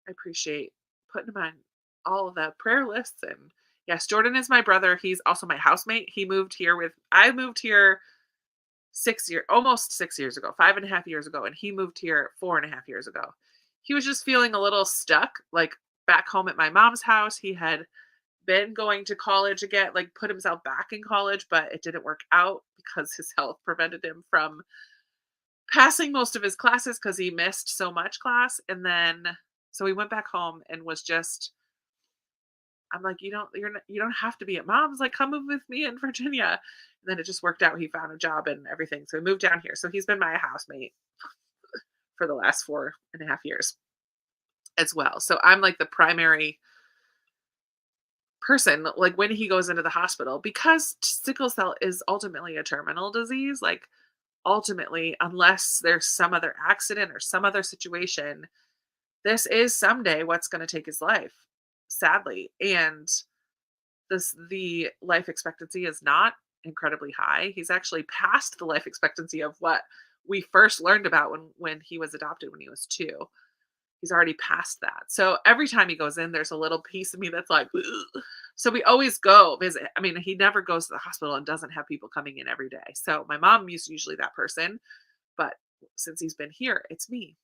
I appreciate putting them on all of the prayer lists. And yes, Jordan is my brother. He's also my housemate. I moved here almost 6 years ago, 5.5 years ago, and he moved here 4.5 years ago. He was just feeling a little stuck, like back home at my mom's house. He had been going to college again, like put himself back in college, but it didn't work out because his health prevented him from passing most of his classes because he missed so much class. And then so he went back home and was just, I'm like, you don't have to be at mom's, like come move with me in Virginia. And then it just worked out. He found a job and everything. So he moved down here. So he's been my housemate for the last 4.5 years as well. So I'm like the primary person, like when he goes into the hospital, because sickle cell is ultimately a terminal disease, like ultimately, unless there's some other accident or some other situation, this is someday what's going to take his life, sadly. And the life expectancy is not incredibly high. He's actually past the life expectancy of what we first learned about when he was adopted when he was 2. He's already past that. So every time he goes in, there's a little piece of me that's like, "Ugh." So we always go visit. I mean, he never goes to the hospital and doesn't have people coming in every day. So my mom is usually that person, but since he's been here, it's me.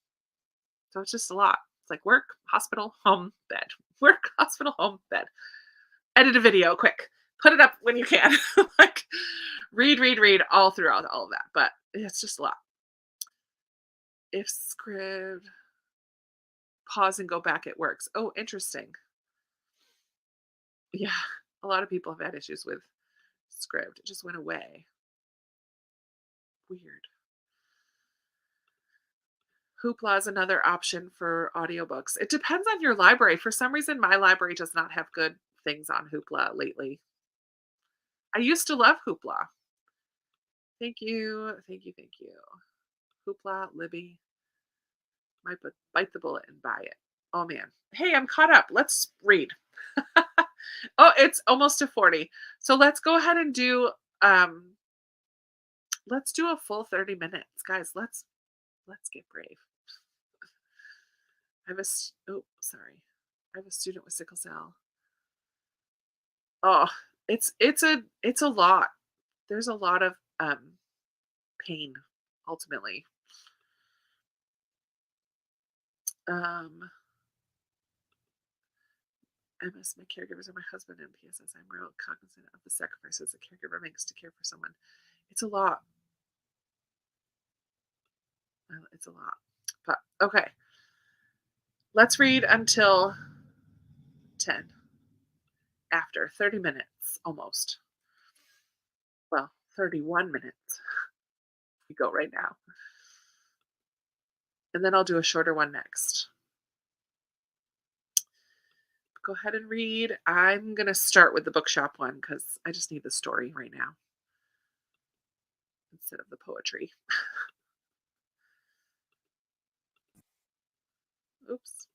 So it's just a lot. It's like work, hospital, home, bed. Work, hospital, home, bed. Edit a video quick. Put it up when you can. Like read all throughout all of that. But it's just a lot. If script, pause and go back, it works. Oh, interesting. Yeah. A lot of people have had issues with script. It just went away. Weird. Hoopla is another option for audiobooks. It depends on your library. For some reason, my library does not have good things on Hoopla lately. I used to love Hoopla. Thank you. Thank you. Thank you. Hoopla, Libby. Might bite the bullet and buy it. Oh man. Hey, I'm caught up. Let's read. Oh, it's almost to 40. So um let's do a full 30 minutes. Guys, let's get brave. Oh, sorry. I have a student with sickle cell. Oh, it's a lot. There's a lot of pain ultimately. Um MS, my caregivers are my husband, and PSS, I'm real cognizant of the sacrifices a caregiver makes to care for someone. It's a lot. It's a lot. But okay, let's read until 10 after 30 minutes almost. Well, 31 minutes. We go right now. And then I'll do a shorter one next. Go ahead and read. I'm going to start with the bookshop one because I just need the story right now instead of the poetry. Oops.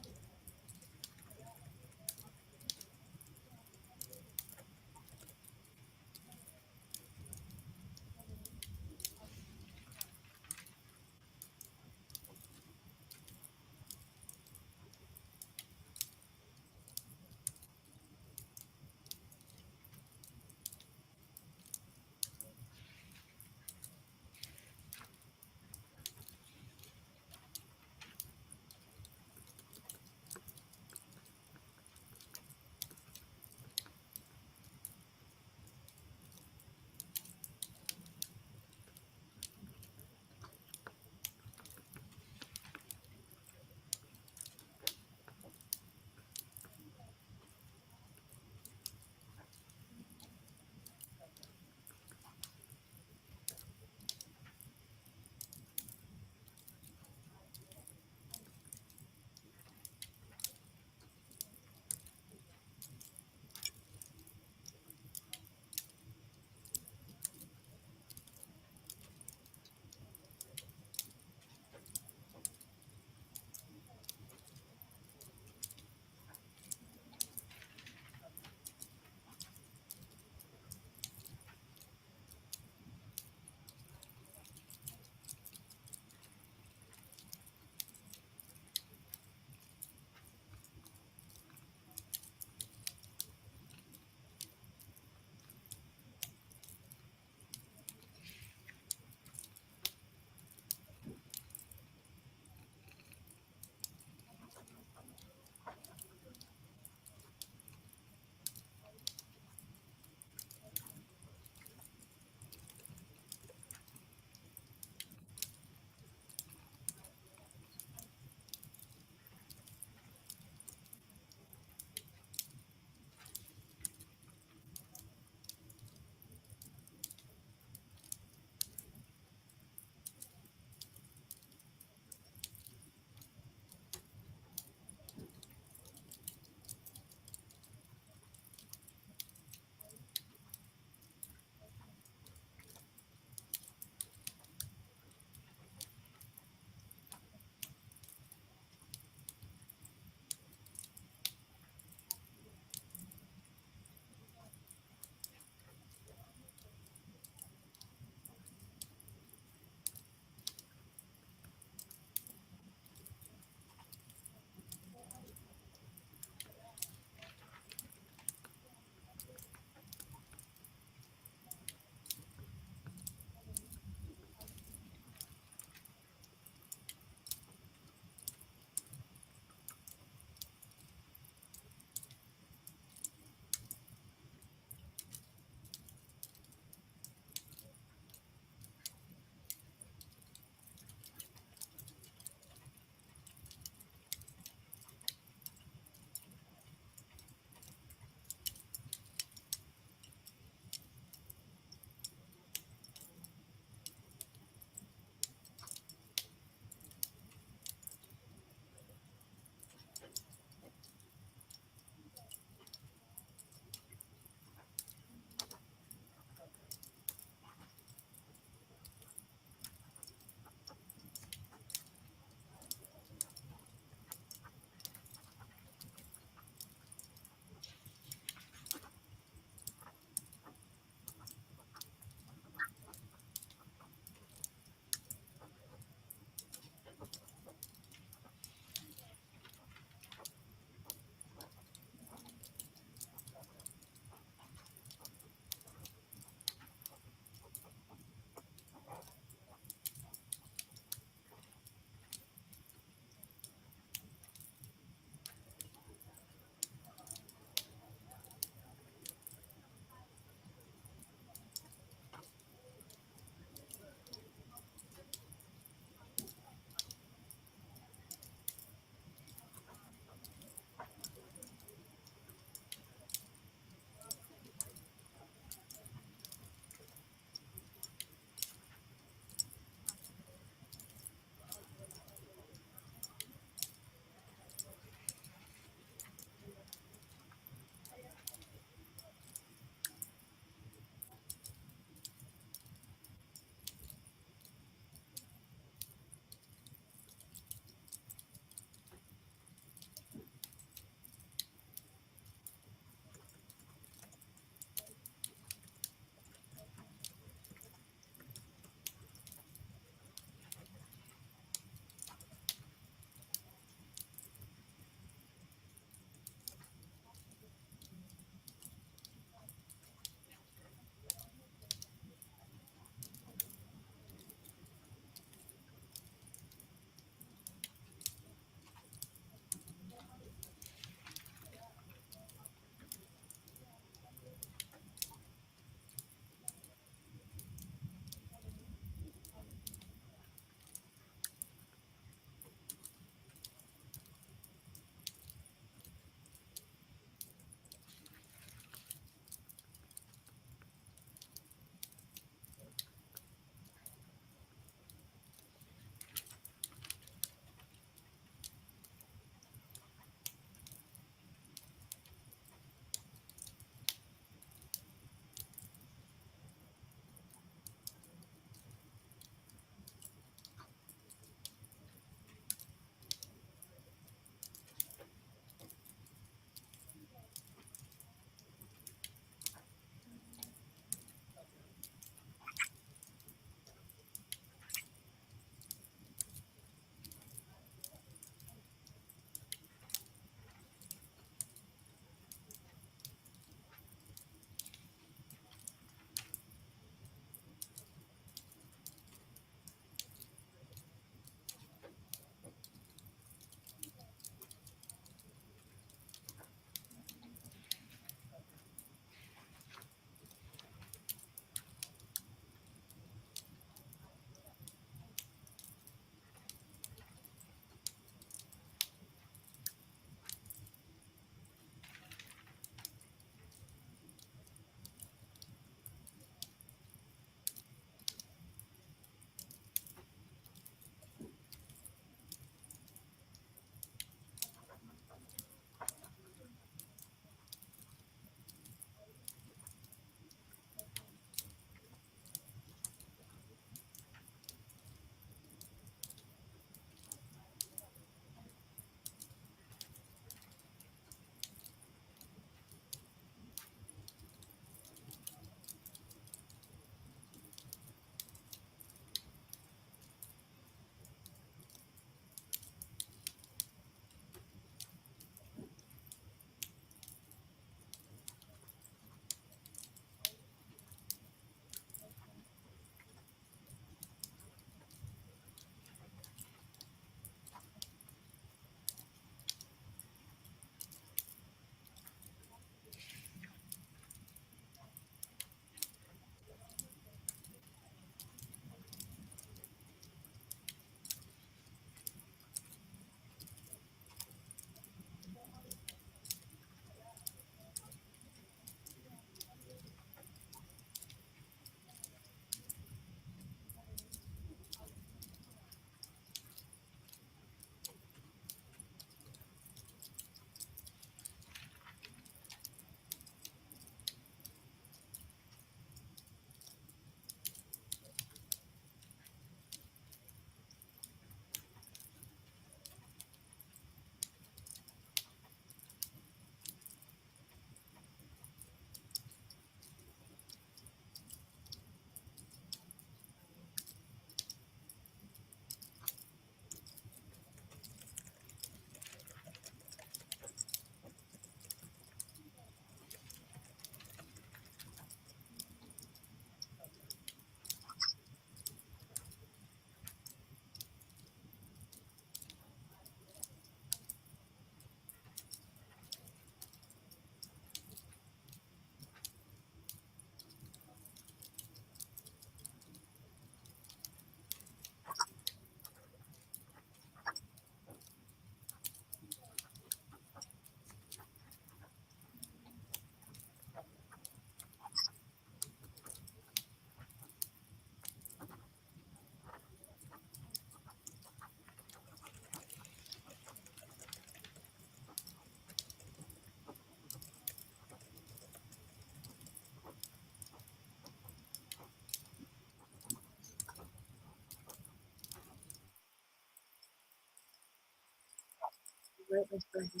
Right, Miss Frankie.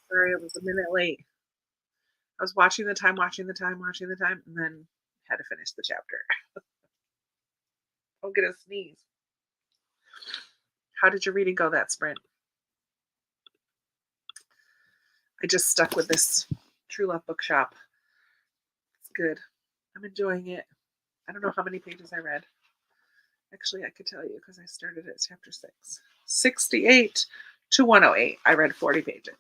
Sorry, I was a minute late. I was watching the time, watching the time, watching the time, and then had to finish the chapter. Don't get a sneeze. How did your reading go that sprint? I just stuck with this True Love Bookshop. It's good. I'm enjoying it. I don't know how many pages I read. Actually, I could tell you because I started at chapter 6. 68 to 108. I read 40 pages.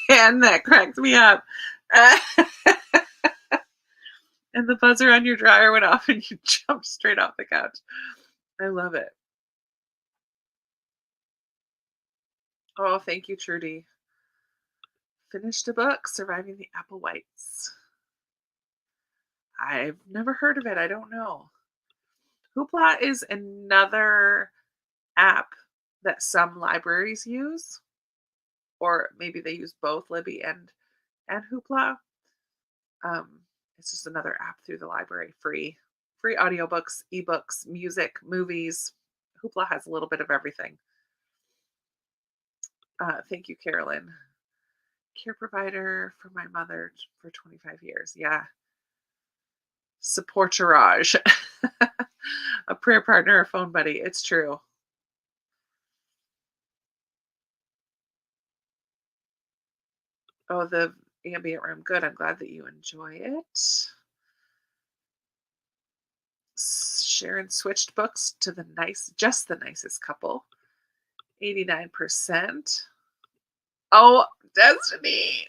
And that cracked me up. And the buzzer on your dryer went off and you jumped straight off the couch. I love it. Oh, thank you, Trudy. Finished a book, Surviving the Applewhites. I've never heard of it. I don't know. Hoopla is another app that some libraries use, or maybe they use both Libby and Hoopla. Um, it's just another app through the library, free audiobooks, ebooks, music, movies. Hoopla has a little bit of everything. Thank you, Carolyn. Care provider for my mother for 25 years. Yeah. Supporterage. A prayer partner, a phone buddy. It's true. Oh, the ambient room. Good. I'm glad that you enjoy it. Sharon switched books to just the nicest couple. 89%. Oh, Destiny.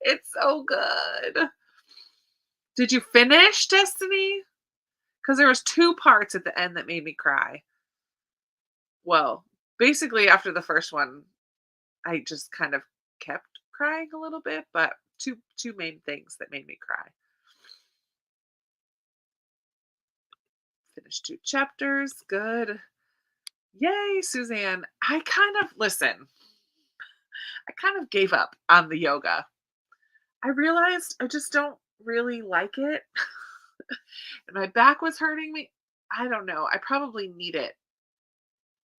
It's so good. Did you finish Destiny? Because there was two parts at the end that made me cry. Well, basically after the first one, I just kind of kept crying a little bit, but two main things that made me cry. Finished 2 chapters. Good. Yay, Suzanne. I kind of gave up on the yoga. I realized I just don't really like it. And my back was hurting me. I don't know. I probably need it.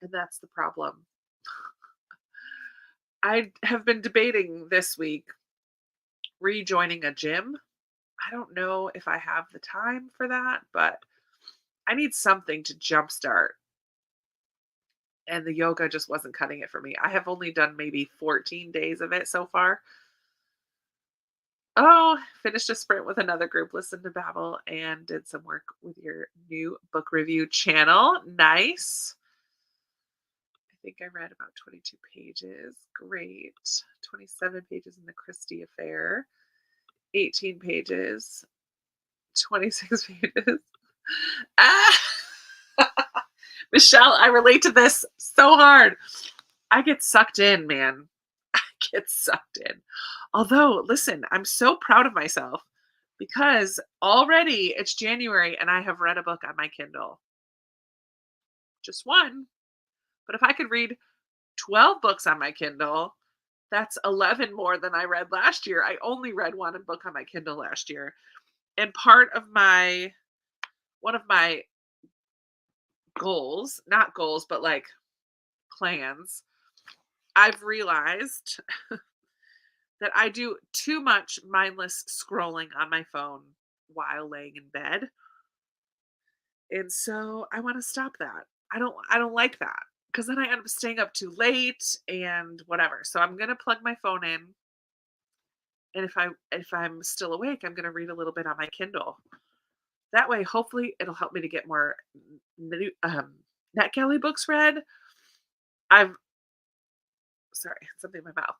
And that's the problem. I have been debating this week rejoining a gym. I don't know if I have the time for that, but I need something to jumpstart. And the yoga just wasn't cutting it for me. I have only done maybe 14 days of it so far. Oh, finished a sprint with another group, listened to Babel, and did some work with your new book review channel. Nice. I think I read about 22 pages. Great. 27 pages in the Christie affair. 18 pages. 26 pages. Ah! Michelle, I relate to this so hard. I get sucked in, man. I get sucked in. Although, listen, I'm so proud of myself because already it's January and I have read a book on my Kindle. Just one. But if I could read 12 books on my Kindle, that's 11 more than I read last year. I only read one book on my Kindle last year. And one of my goals, not goals, but like plans, I've realized that I do too much mindless scrolling on my phone while laying in bed. And so I want to stop that. I don't like that because then I end up staying up too late and whatever. So I'm going to plug my phone in, and if I'm still awake, I'm going to read a little bit on my Kindle. That way hopefully it'll help me to get more new NetGalley books read. I've sorry, something in my mouth.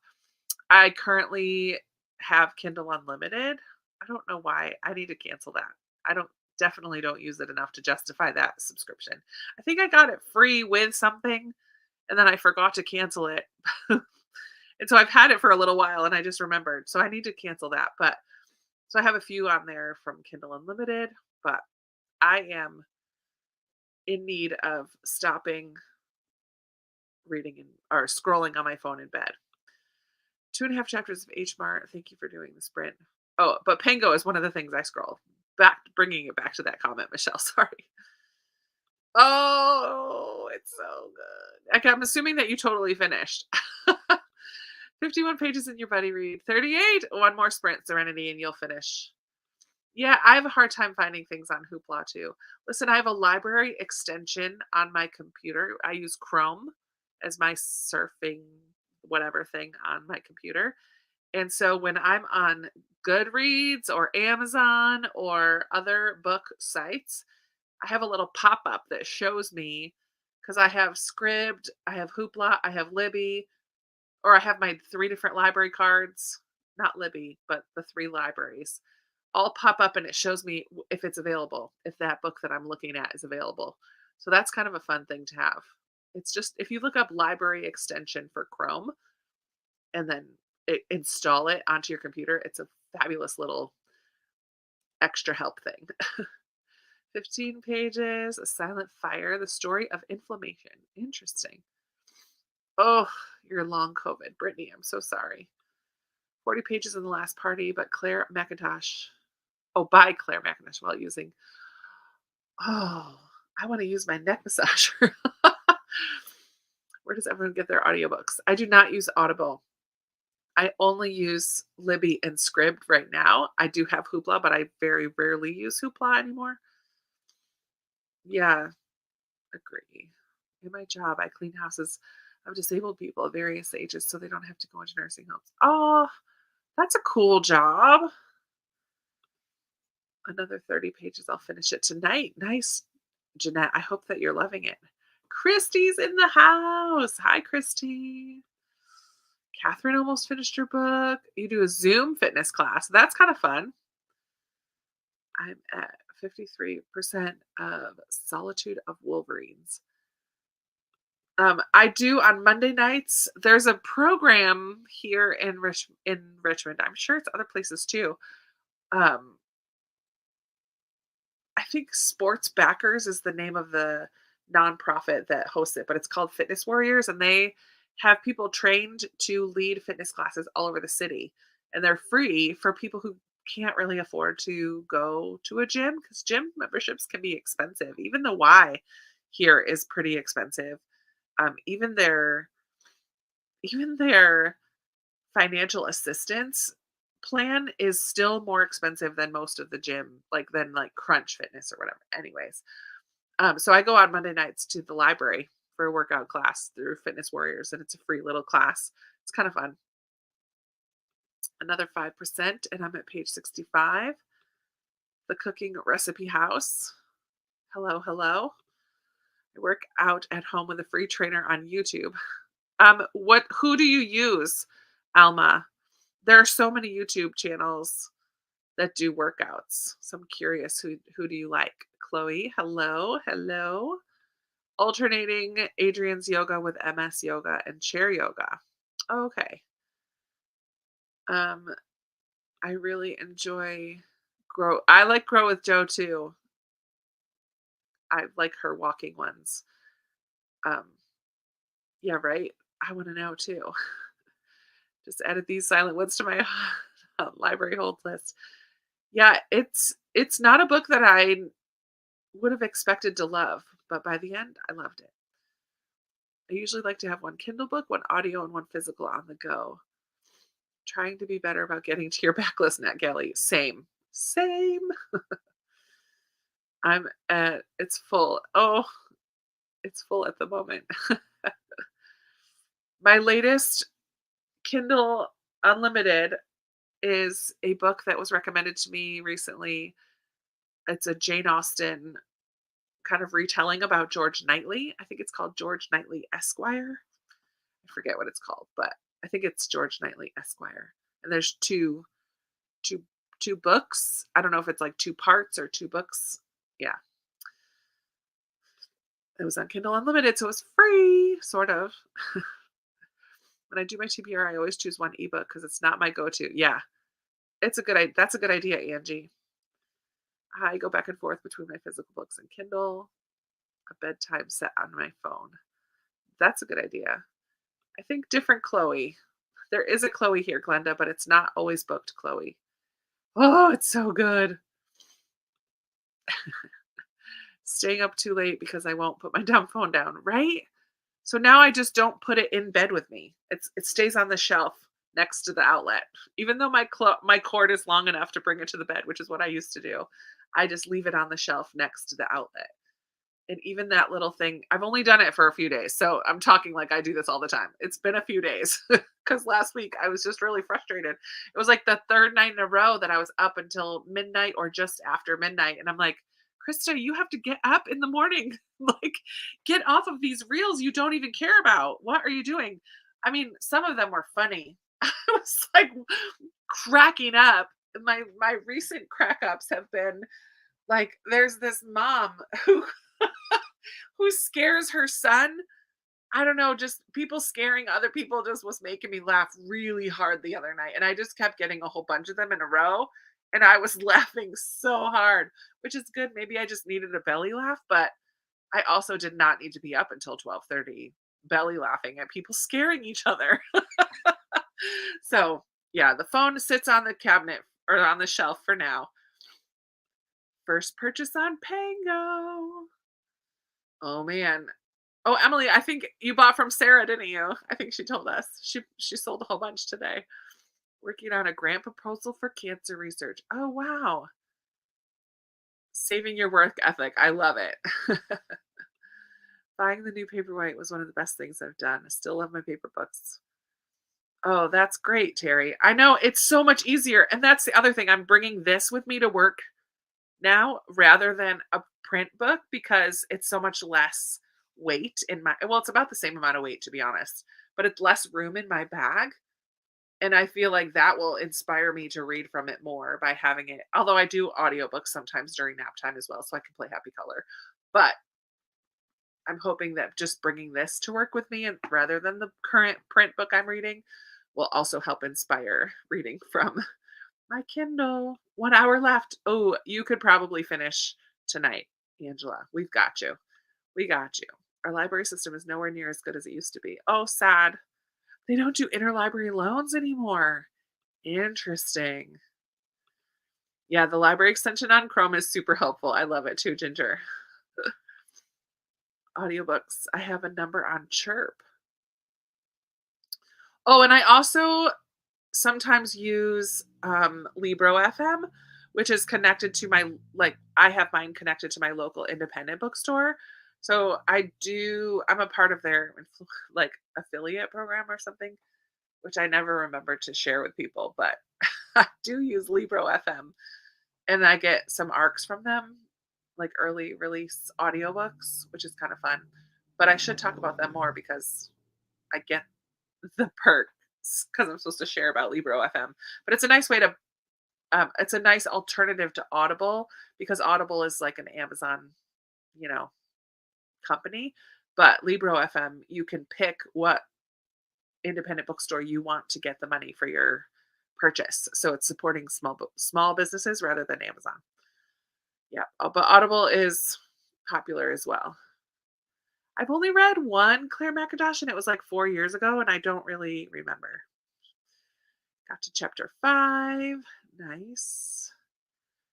I currently have Kindle Unlimited. I don't know why. I need to cancel that. I definitely don't use it enough to justify that subscription. I think I got it free with something and then I forgot to cancel it. And so I've had it for a little while and I just remembered. So I need to cancel that. But so I have a few on there from Kindle Unlimited, but I am in need of stopping reading or scrolling on my phone in bed. 2.5 chapters of H Mart. Thank you for doing the sprint. Oh, but Pango is one of the things I scroll. Back, bringing it back to that comment, Michelle. Sorry. Oh, it's so good. Like, I'm assuming that you totally finished. 51 pages in your buddy read. 38. One more sprint, Serenity, and you'll finish. Yeah, I have a hard time finding things on Hoopla too. Listen, I have a library extension on my computer. I use Chrome as my surfing whatever thing on my computer. And so when I'm on Goodreads or Amazon or other book sites, I have a little pop up that shows me because I have Scribd, I have Hoopla, I have Libby, or I have my three different library cards, not Libby, but the three libraries all pop up and it shows me if it's available, if that book that I'm looking at is available. So that's kind of a fun thing to have. It's just if you look up library extension for Chrome and then install it onto your computer, it's a fabulous little extra help thing. 15 pages, A Silent Fire, the story of inflammation. Interesting. Oh, your long COVID. Brittany, I'm so sorry. 40 pages in the last party, but Claire McIntosh. Oh, by Claire McIntosh while using. Oh, I want to use my neck massager. Where does everyone get their audiobooks? I do not use Audible. I only use Libby and Scribd right now. I do have Hoopla, but I very rarely use Hoopla anymore. Yeah, agree. In my job, I clean houses of disabled people of various ages so they don't have to go into nursing homes. Oh, that's a cool job. Another 30 pages. I'll finish it tonight. Nice, Jeanette. I hope that you're loving it. Christy's in the house. Hi, Christy. Catherine almost finished her book. You do a Zoom fitness class. That's kind of fun. I'm at 53% of Solitude of Wolverines. I do on Monday nights. There's a program here in Richmond. I'm sure it's other places too. Um, I think Sports Backers is the name of the nonprofit that hosts it, but it's called Fitness Warriors, and they have people trained to lead fitness classes all over the city, and they're free for people who can't really afford to go to a gym because gym memberships can be expensive. Even the Y here is pretty expensive. Even their financial assistance plan is still more expensive than most of the gym, like than like Crunch Fitness or whatever. Anyways, so I go on Monday nights to the library for a workout class through Fitness Warriors, and it's a free little class. It's kind of fun. Another 5%, and I'm at page 65. The Cooking Recipe House. Hello, hello. I work out at home with a free trainer on YouTube. Who do you use, Alma? There are so many YouTube channels that do workouts. So I'm curious, who do you like? Chloe, hello, hello. Alternating Adrienne's yoga with MS yoga and chair yoga. Okay. I really enjoy Grow. I like Grow with Joe too. I like her walking ones. Um, yeah, right. I want to know too. Just added these silent ones to my library hold list. Yeah, it's not a book that I would have expected to love, but by the end, I loved it. I usually like to have one Kindle book, one audio, and one physical on the go. Trying to be better about getting to your backlist, Nat Galley. Same. Same. It's full. Oh, it's full at the moment. My latest Kindle Unlimited is a book that was recommended to me recently. It's a Jane Austen kind of retelling about George Knightley. I think it's called George Knightley Esquire. I forget what it's called, but I think it's George Knightley Esquire. And there's two two books. I don't know if it's like two parts or two books. Yeah. It was on Kindle Unlimited, so it was free, sort of. When I do my TBR, I always choose one ebook because it's not my go-to. Yeah. That's a good idea, Angie. I go back and forth between my physical books and Kindle. A bedtime set on my phone. That's a good idea. I think different Chloe. There is a Chloe here, Glenda, but it's not always booked Chloe. Oh, it's so good. Staying up too late because I won't put my dumb phone down, right? So now I just don't put it in bed with me. It stays on the shelf next to the outlet. Even though my cord is long enough to bring it to the bed, which is what I used to do. I just leave it on the shelf next to the outlet. And even that little thing, I've only done it for a few days. So I'm talking like I do this all the time. It's been a few days because last week I was just really frustrated. It was like the third night in a row that I was up until midnight or just after midnight. And I'm like, Krista, you have to get up in the morning. Like, get off of these reels you don't even care about. What are you doing? I mean, some of them were funny. I was like cracking up. My recent crack ups have been like there's this mom who who scares her son. I don't know, just people scaring other people just was making me laugh really hard the other night. And I just kept getting a whole bunch of them in a row. And I was laughing so hard, which is good. Maybe I just needed a belly laugh, but I also did not need to be up until 12:30 belly laughing at people scaring each other. So, yeah, the phone sits on the cabinet or on the shelf for now. First purchase on Pango. Oh man. Oh, Emily, I think you bought from Sarah, didn't you? I think she told us. She sold a whole bunch today. Working on a grant proposal for cancer research. Oh, wow. Saving your work ethic. I love it. Buying the new paperweight was one of the best things I've done. I still love my paper books. Oh, that's great, Terry. I know it's so much easier. And that's the other thing. I'm bringing this with me to work now rather than a print book because it's so much less weight in my, well, it's about the same amount of weight to be honest, but it's less room in my bag. And I feel like that will inspire me to read from it more by having it. Although I do audiobooks sometimes during nap time as well, so I can play Happy Color. But I'm hoping that just bringing this to work with me and rather than the current print book I'm reading will also help inspire reading from my Kindle. 1 hour left. Oh, you could probably finish tonight, Angela. We've got you. We got you. Our library system is nowhere near as good as it used to be. Oh, sad. They don't do interlibrary loans anymore. Interesting. Yeah, the library extension on Chrome is super helpful. I love it too, Ginger. Audiobooks. I have a number on Chirp. Oh, and I also sometimes use Libro FM, which is connected to my like I have mine connected to my local independent bookstore. So I'm a part of their like affiliate program or something, which I never remember to share with people, but I do use Libro FM and I get some arcs from them, like early release audiobooks, which is kind of fun. But I should talk about them more because I get the perks because I'm supposed to share about Libro FM. But it's a nice way to it's a nice alternative to Audible because Audible is like an Amazon, you know, company. But Libro FM, you can pick what independent bookstore you want to get the money for your purchase. So it's supporting small businesses rather than Amazon. Yeah, but Audible is popular as well. I've only read one Claire McIntosh, and it was like 4 years ago, and I don't really remember. Got to chapter 5. Nice.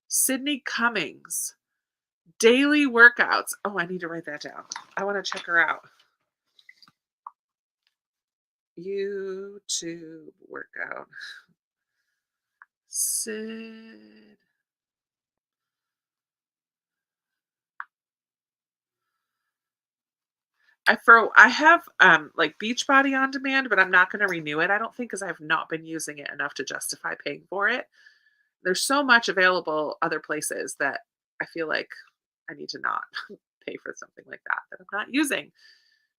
Sydney Cummings. Daily workouts. Oh, I need to write that down. I want to check her out. YouTube workout. Sid. I have like Beachbody on demand, but I'm not going to renew it. I don't think because I've not been using it enough to justify paying for it. There's so much available other places that I feel like I need to not pay for something like that I'm not using.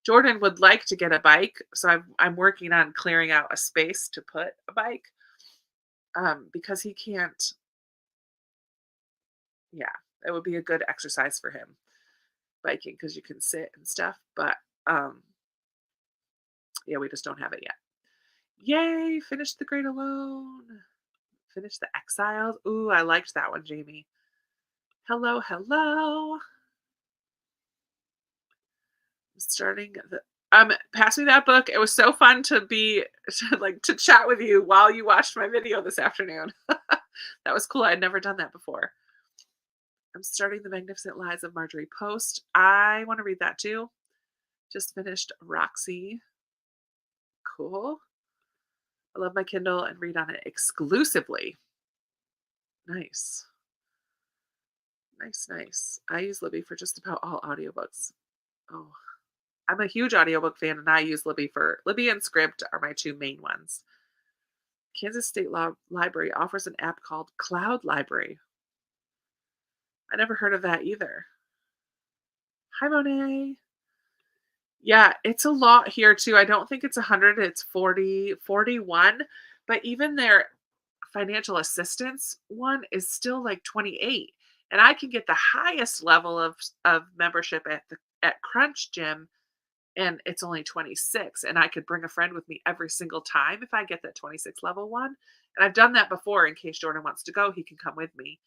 Jordan would like to get a bike, so I'm working on clearing out a space to put a bike because he can't. Yeah, it would be a good exercise for him biking because you can sit and stuff. But yeah, we just don't have it yet. Yay! Finished The Great Alone. Finished The Exiles. Ooh, I liked that one, Jamie. Hello. I'm starting the Pass me that book. It was so fun to be to chat with you while you watched my video this afternoon. That was cool. I'd never done that before. I'm starting The Magnificent Lies of Marjorie Post. I want to read that too. Just finished Roxy. Cool. I love my Kindle and read on it exclusively. Nice. Nice, nice. I use Libby for just about all audiobooks. Oh, I'm a huge audiobook fan and I use Libby for Libby and Script are my two main ones. Kansas State Library offers an app called Cloud Library. I never heard of that either. Hi, Monet. Yeah, it's a lot here too. I don't think it's 100, it's 40, 41. But even their financial assistance one is still like 28. And I can get the highest level of membership at Crunch Gym and it's only 26 and I could bring a friend with me every single time if I get that 26 level one. And I've done that before in case Jordan wants to go, he can come with me.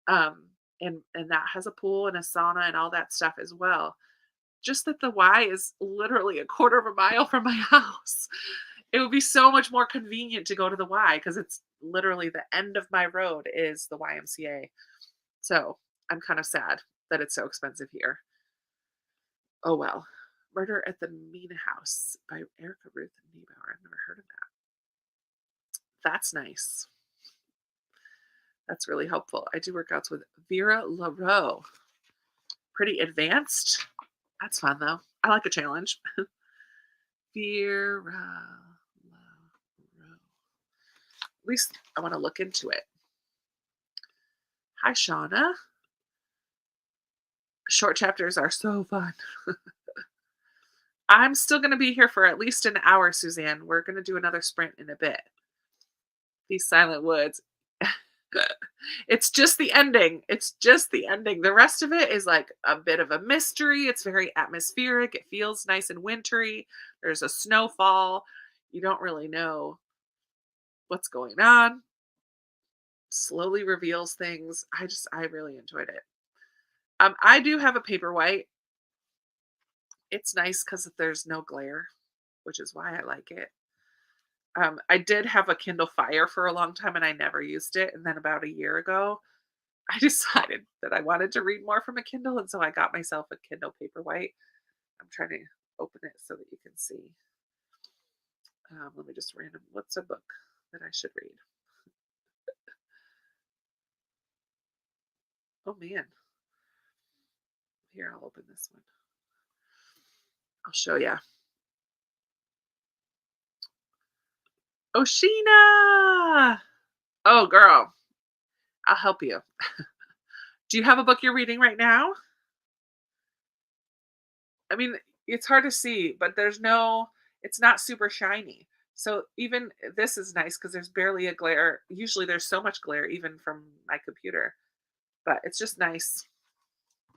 Um and that has a pool and a sauna and all that stuff as well. Just that the Y is literally a quarter of a mile from my house. It would be so much more convenient to go to the Y because it's literally the end of my road is the YMCA. So I'm kind of sad that it's so expensive here. Oh well. Murder at the Mina House by Erica Ruth Niebauer. I've never heard of that. That's nice. That's really helpful. I do workouts with Vera LaRoe. Pretty advanced. That's fun though. I like a challenge. Vera LaRoe. At least I want to look into it. Hi, Shauna. Short chapters are so fun. I'm still going to be here for at least an hour, Suzanne. We're going to do another sprint in a bit. These silent woods. It's just the ending. It's just the ending. The rest of it is like a bit of a mystery. It's very atmospheric. It feels nice and wintry. There's a snowfall. You don't really know what's going on. Slowly reveals things. I really enjoyed it. I do have a Paperwhite. It's nice because there's no glare, which is why I like it. I did have a Kindle Fire for a long time and I never used it. And then about a year ago, I decided that I wanted to read more from a Kindle. And so I got myself a Kindle Paperwhite. I'm trying to open it so that you can see. Let me just what's a book that I should read? Oh man. Here, I'll open this one. I'll show you. Oshina! Oh, girl. I'll help you. Do you have a book you're reading right now? I mean, it's hard to see, but it's not super shiny. So even this is nice because there's barely a glare. Usually there's so much glare even from my computer, but it's just nice.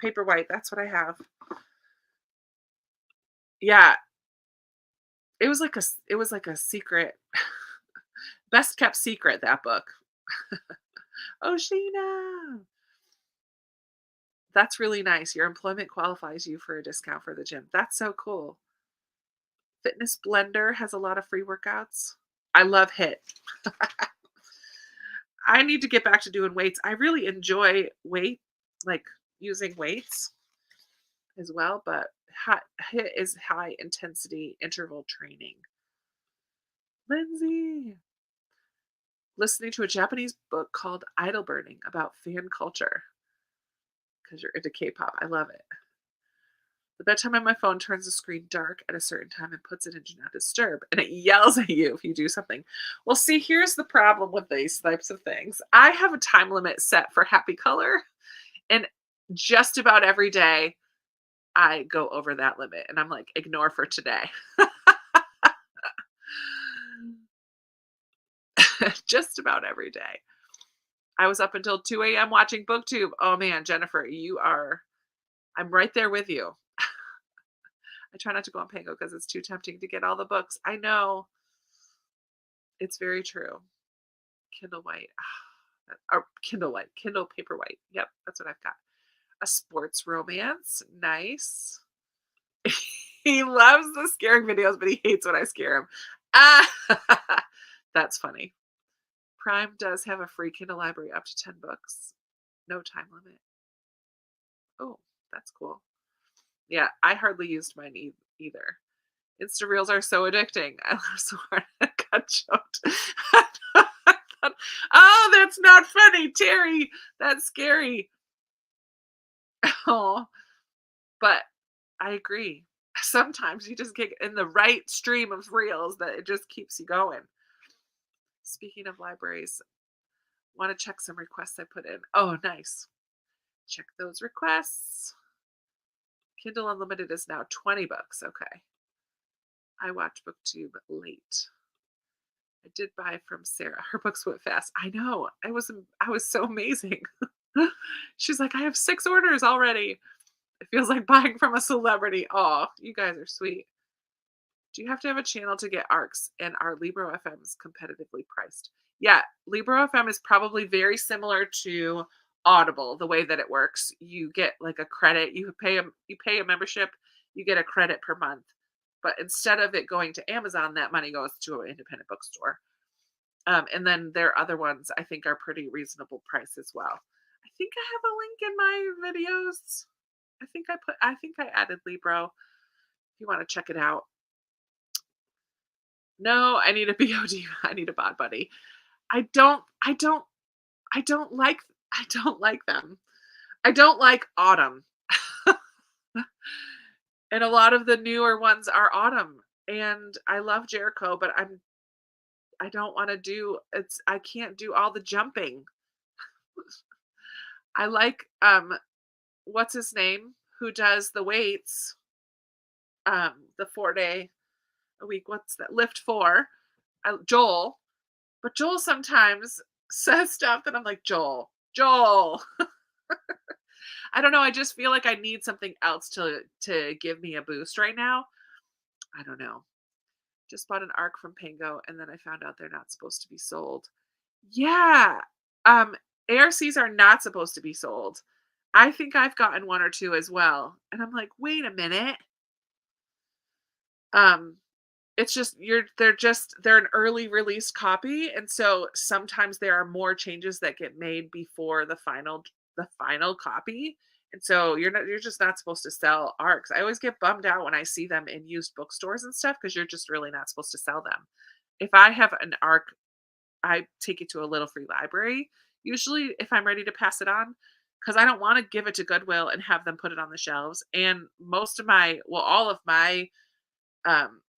Paperwhite, that's what I have. Yeah, it was like a secret, best kept secret, that book. Oh, Sheena. That's really nice. Your employment qualifies you for a discount for the gym. That's so cool. Fitness Blender has a lot of free workouts. I love HIT. I need to get back to doing weights. I really enjoy like using weights as well, but HIT is high intensity interval training. Lindsay, listening to a Japanese book called Idle Burning about fan culture because you're into K-pop. I love it. The bedtime on my phone turns the screen dark at a certain time and puts it in Do Not Disturb, and it yells at you if you do something. Well, see, here's the problem with these types of things. I have a time limit set for happy color, and just about every day I go over that limit, and I'm like, ignore for today. Just about every day. I was up until 2 a.m. watching BookTube. Oh man, Jennifer, I'm right there with you. I try not to go on Pango because it's too tempting to get all the books. I know. It's very true. Kindle White. Or Kindle White. Kindle Paperwhite. Yep, that's what I've got. A sports romance. Nice. He loves the scaring videos, but he hates when I scare him. Ah, that's funny. Prime does have a free Kindle library up to 10 books. No time limit. Oh, that's cool. Yeah, I hardly used mine either. Insta reels are so addicting. I laughed so hard I got choked. Oh, that's not funny, Terry. That's scary. Oh, but I agree. Sometimes you just get in the right stream of reels that it just keeps you going. Speaking of libraries, want to check some requests I put in. Oh, nice. Check those requests. Kindle Unlimited is now 20 bucks. Okay. I watch BookTube late. I did buy from Sarah. Her books went fast. I know. I was so amazing. She's like, I have 6 orders already. It feels like buying from a celebrity. Oh, you guys are sweet. Do you have to have a channel to get ARCs? And are Libro FMs competitively priced? Yeah, Libro FM is probably very similar to Audible, the way that it works. You get like a credit, you pay a membership, you get a credit per month. But instead of it going to Amazon, that money goes to an independent bookstore. And then their other ones I think are pretty reasonable price as well. I think I have a link in my videos. I think I added Libro if you want to check it out. No, I need a BOD. I need a bod buddy. I don't like them. I don't like Autumn. And a lot of the newer ones are Autumn. And I love Jericho, but I don't want to do I can't do all the jumping. I like what's his name who does the weights, the 4 day a week. What's that? Lift 4. Joel. But Joel sometimes says stuff that I'm like, Joel. I don't know. I just feel like I need something else to give me a boost right now. I don't know. Just bought an ARC from Pango and then I found out they're not supposed to be sold. Yeah. Um ARCs are not supposed to be sold. I think I've gotten one or two as well. And I'm like, "Wait a minute. Um it's just they're an early release copy, and so sometimes there are more changes that get made before the final copy, and so you're just not supposed to sell ARCs. I always get bummed out when I see them in used bookstores and stuff because you're just really not supposed to sell them. If I have an ARC, I take it to a little free library, usually if I'm ready to pass it on, because I don't want to give it to Goodwill and have them put it on the shelves. And all of my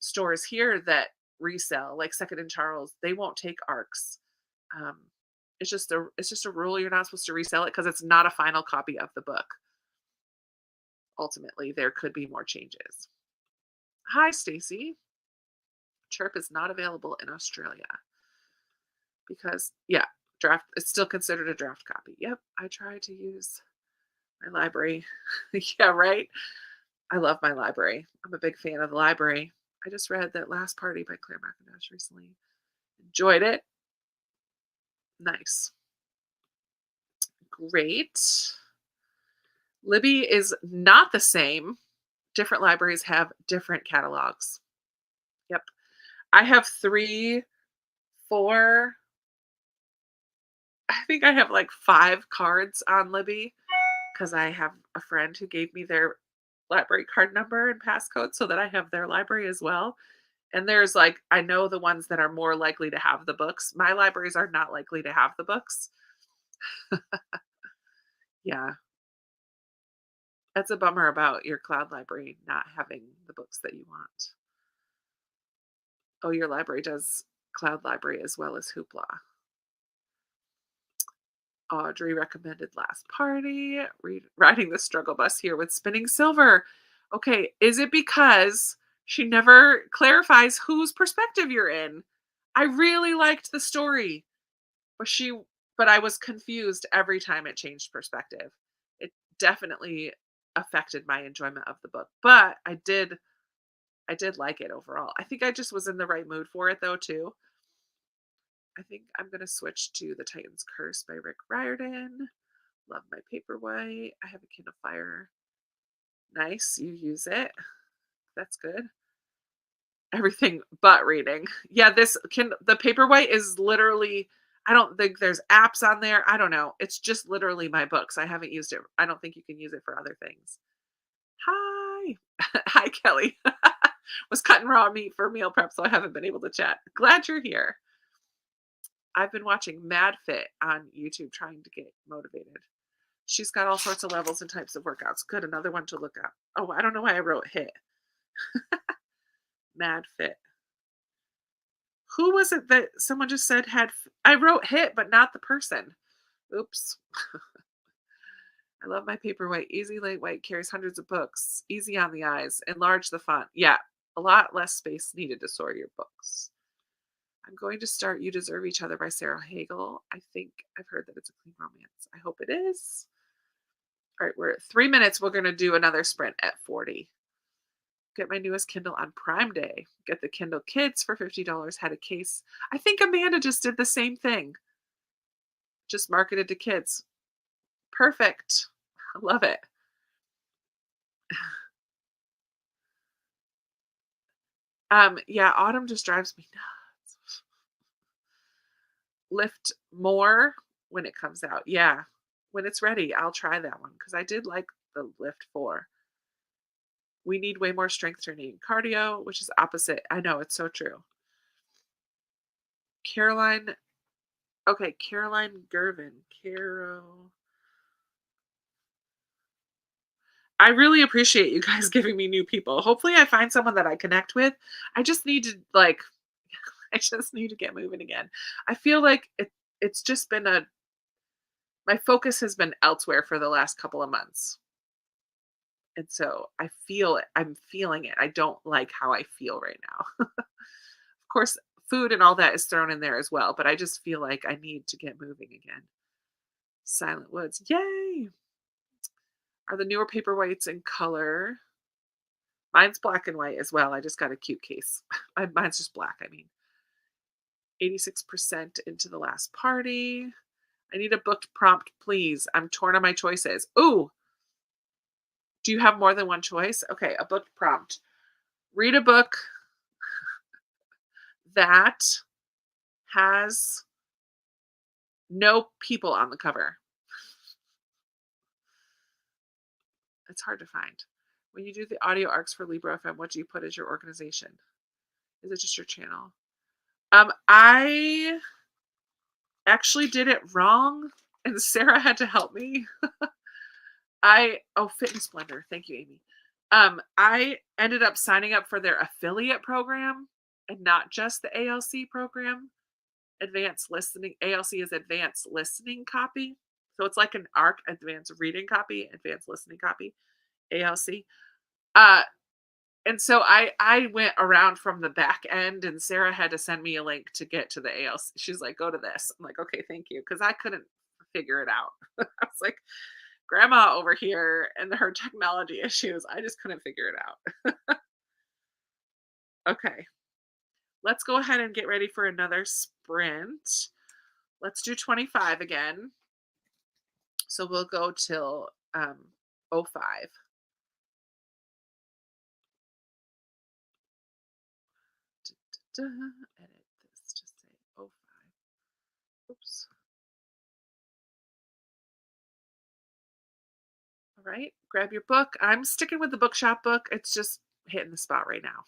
stores here that resell, like Second and Charles, they won't take ARCs. Um, it's just a rule you're not supposed to resell it because it's not a final copy of the book. Ultimately, there could be more changes. Hi, Stacy. Chirp is not available in Australia because draft. It's still considered a draft copy. Yep, I try to use my library. Yeah, right. I love my library. I'm a big fan of the library. I just read That Last Party by Claire McIntosh recently. Enjoyed it. Nice. Great. Libby is not the same. Different libraries have different catalogs. Yep. I have 3, 4, I think I have like 5 cards on Libby because I have a friend who gave me their library card number and passcode so that I have their library as well. And there's like, I know the ones that are more likely to have the books. My libraries are not likely to have the books. Yeah. That's a bummer about your cloud library not having the books that you want. Oh, your library does cloud library as well as Hoopla. Audrey recommended Last Party. Riding the struggle bus here with Spinning Silver. Okay, is it because she never clarifies whose perspective you're in? I really liked the story, but I was confused every time it changed perspective. It definitely affected my enjoyment of the book, but I did like it overall. I think I just was in the right mood for it though too. I think I'm gonna switch to The Titan's Curse by Rick Riordan. Love my Paperwhite. I have a Kindle Fire. Nice, you use it. That's good. Everything but reading. Yeah, this can the Paperwhite is literally I don't think there's apps on there. I don't know. It's just literally my books. I haven't used it. I don't think you can use it for other things. Hi. Hi, Kelly. Was cutting raw meat for meal prep, so I haven't been able to chat. Glad you're here. I've been watching Mad Fit on YouTube trying to get motivated. She's got all sorts of levels and types of workouts. Good, another one to look up. Oh, I don't know why I wrote hit. Mad Fit. Who was it that someone just said I wrote hit, but not the person. Oops. I love my Paperwhite. Easy, lightweight, carries hundreds of books. Easy on the eyes. Enlarge the font. Yeah, a lot less space needed to store your books. I'm going to start You Deserve Each Other by Sarah Hagel. I think I've heard that it's a clean romance. I hope it is. All right, we're at 3 minutes. We're going to do another sprint at 40. Get my newest Kindle on Prime Day. Get the Kindle Kids for $50. Had a case. I think Amanda just did the same thing. Just marketed to kids. Perfect. I love it. Yeah, autumn just drives me nuts. Lift more when it comes out. Yeah. When it's ready, I'll try that one because I did like the Lift 4. We need way more strength training. Cardio, which is opposite. I know, it's so true. Caroline, okay, Caroline Gervin. I really appreciate you guys giving me new people. Hopefully I find someone that I connect with. I just need to like I just need to get moving again. I feel like it's just been a my focus has been elsewhere for the last couple of months. And so I feel it. I'm feeling it. I don't like how I feel right now. Of course, food and all that is thrown in there as well, but I just feel like I need to get moving again. Silent Woods. Yay! Are the newer Paperwhites in color? Mine's black and white as well. I just got a cute case. Mine's just black, I mean. 86% into the last party. I need a booked prompt, please. I'm torn on my choices. Ooh, do you have more than one choice? Okay, a booked prompt. Read a book that has no people on the cover. It's hard to find. When you do the audio arcs for Libro FM, what do you put as your organization? Is it just your channel? I actually did it wrong, and Sarah had to help me. Fitness Blender. Thank you, Amy. I ended up signing up for their affiliate program and not just the ALC program. Advanced listening. ALC is advanced listening copy. So it's like an ARC, advanced reading copy, advanced listening copy, ALC. And so I went around from the back end, and Sarah had to send me a link to get to the ALC. She's like, go to this. I'm like, okay, thank you. Because I couldn't figure it out. I was like, grandma over here and her technology issues. I just couldn't figure it out. Okay. Let's go ahead and get ready for another sprint. Let's do 25 again. So we'll go till 05. Edit this to say 05. Oops. All right, grab your book. I'm sticking with the bookshop book. It's just hitting the spot right now.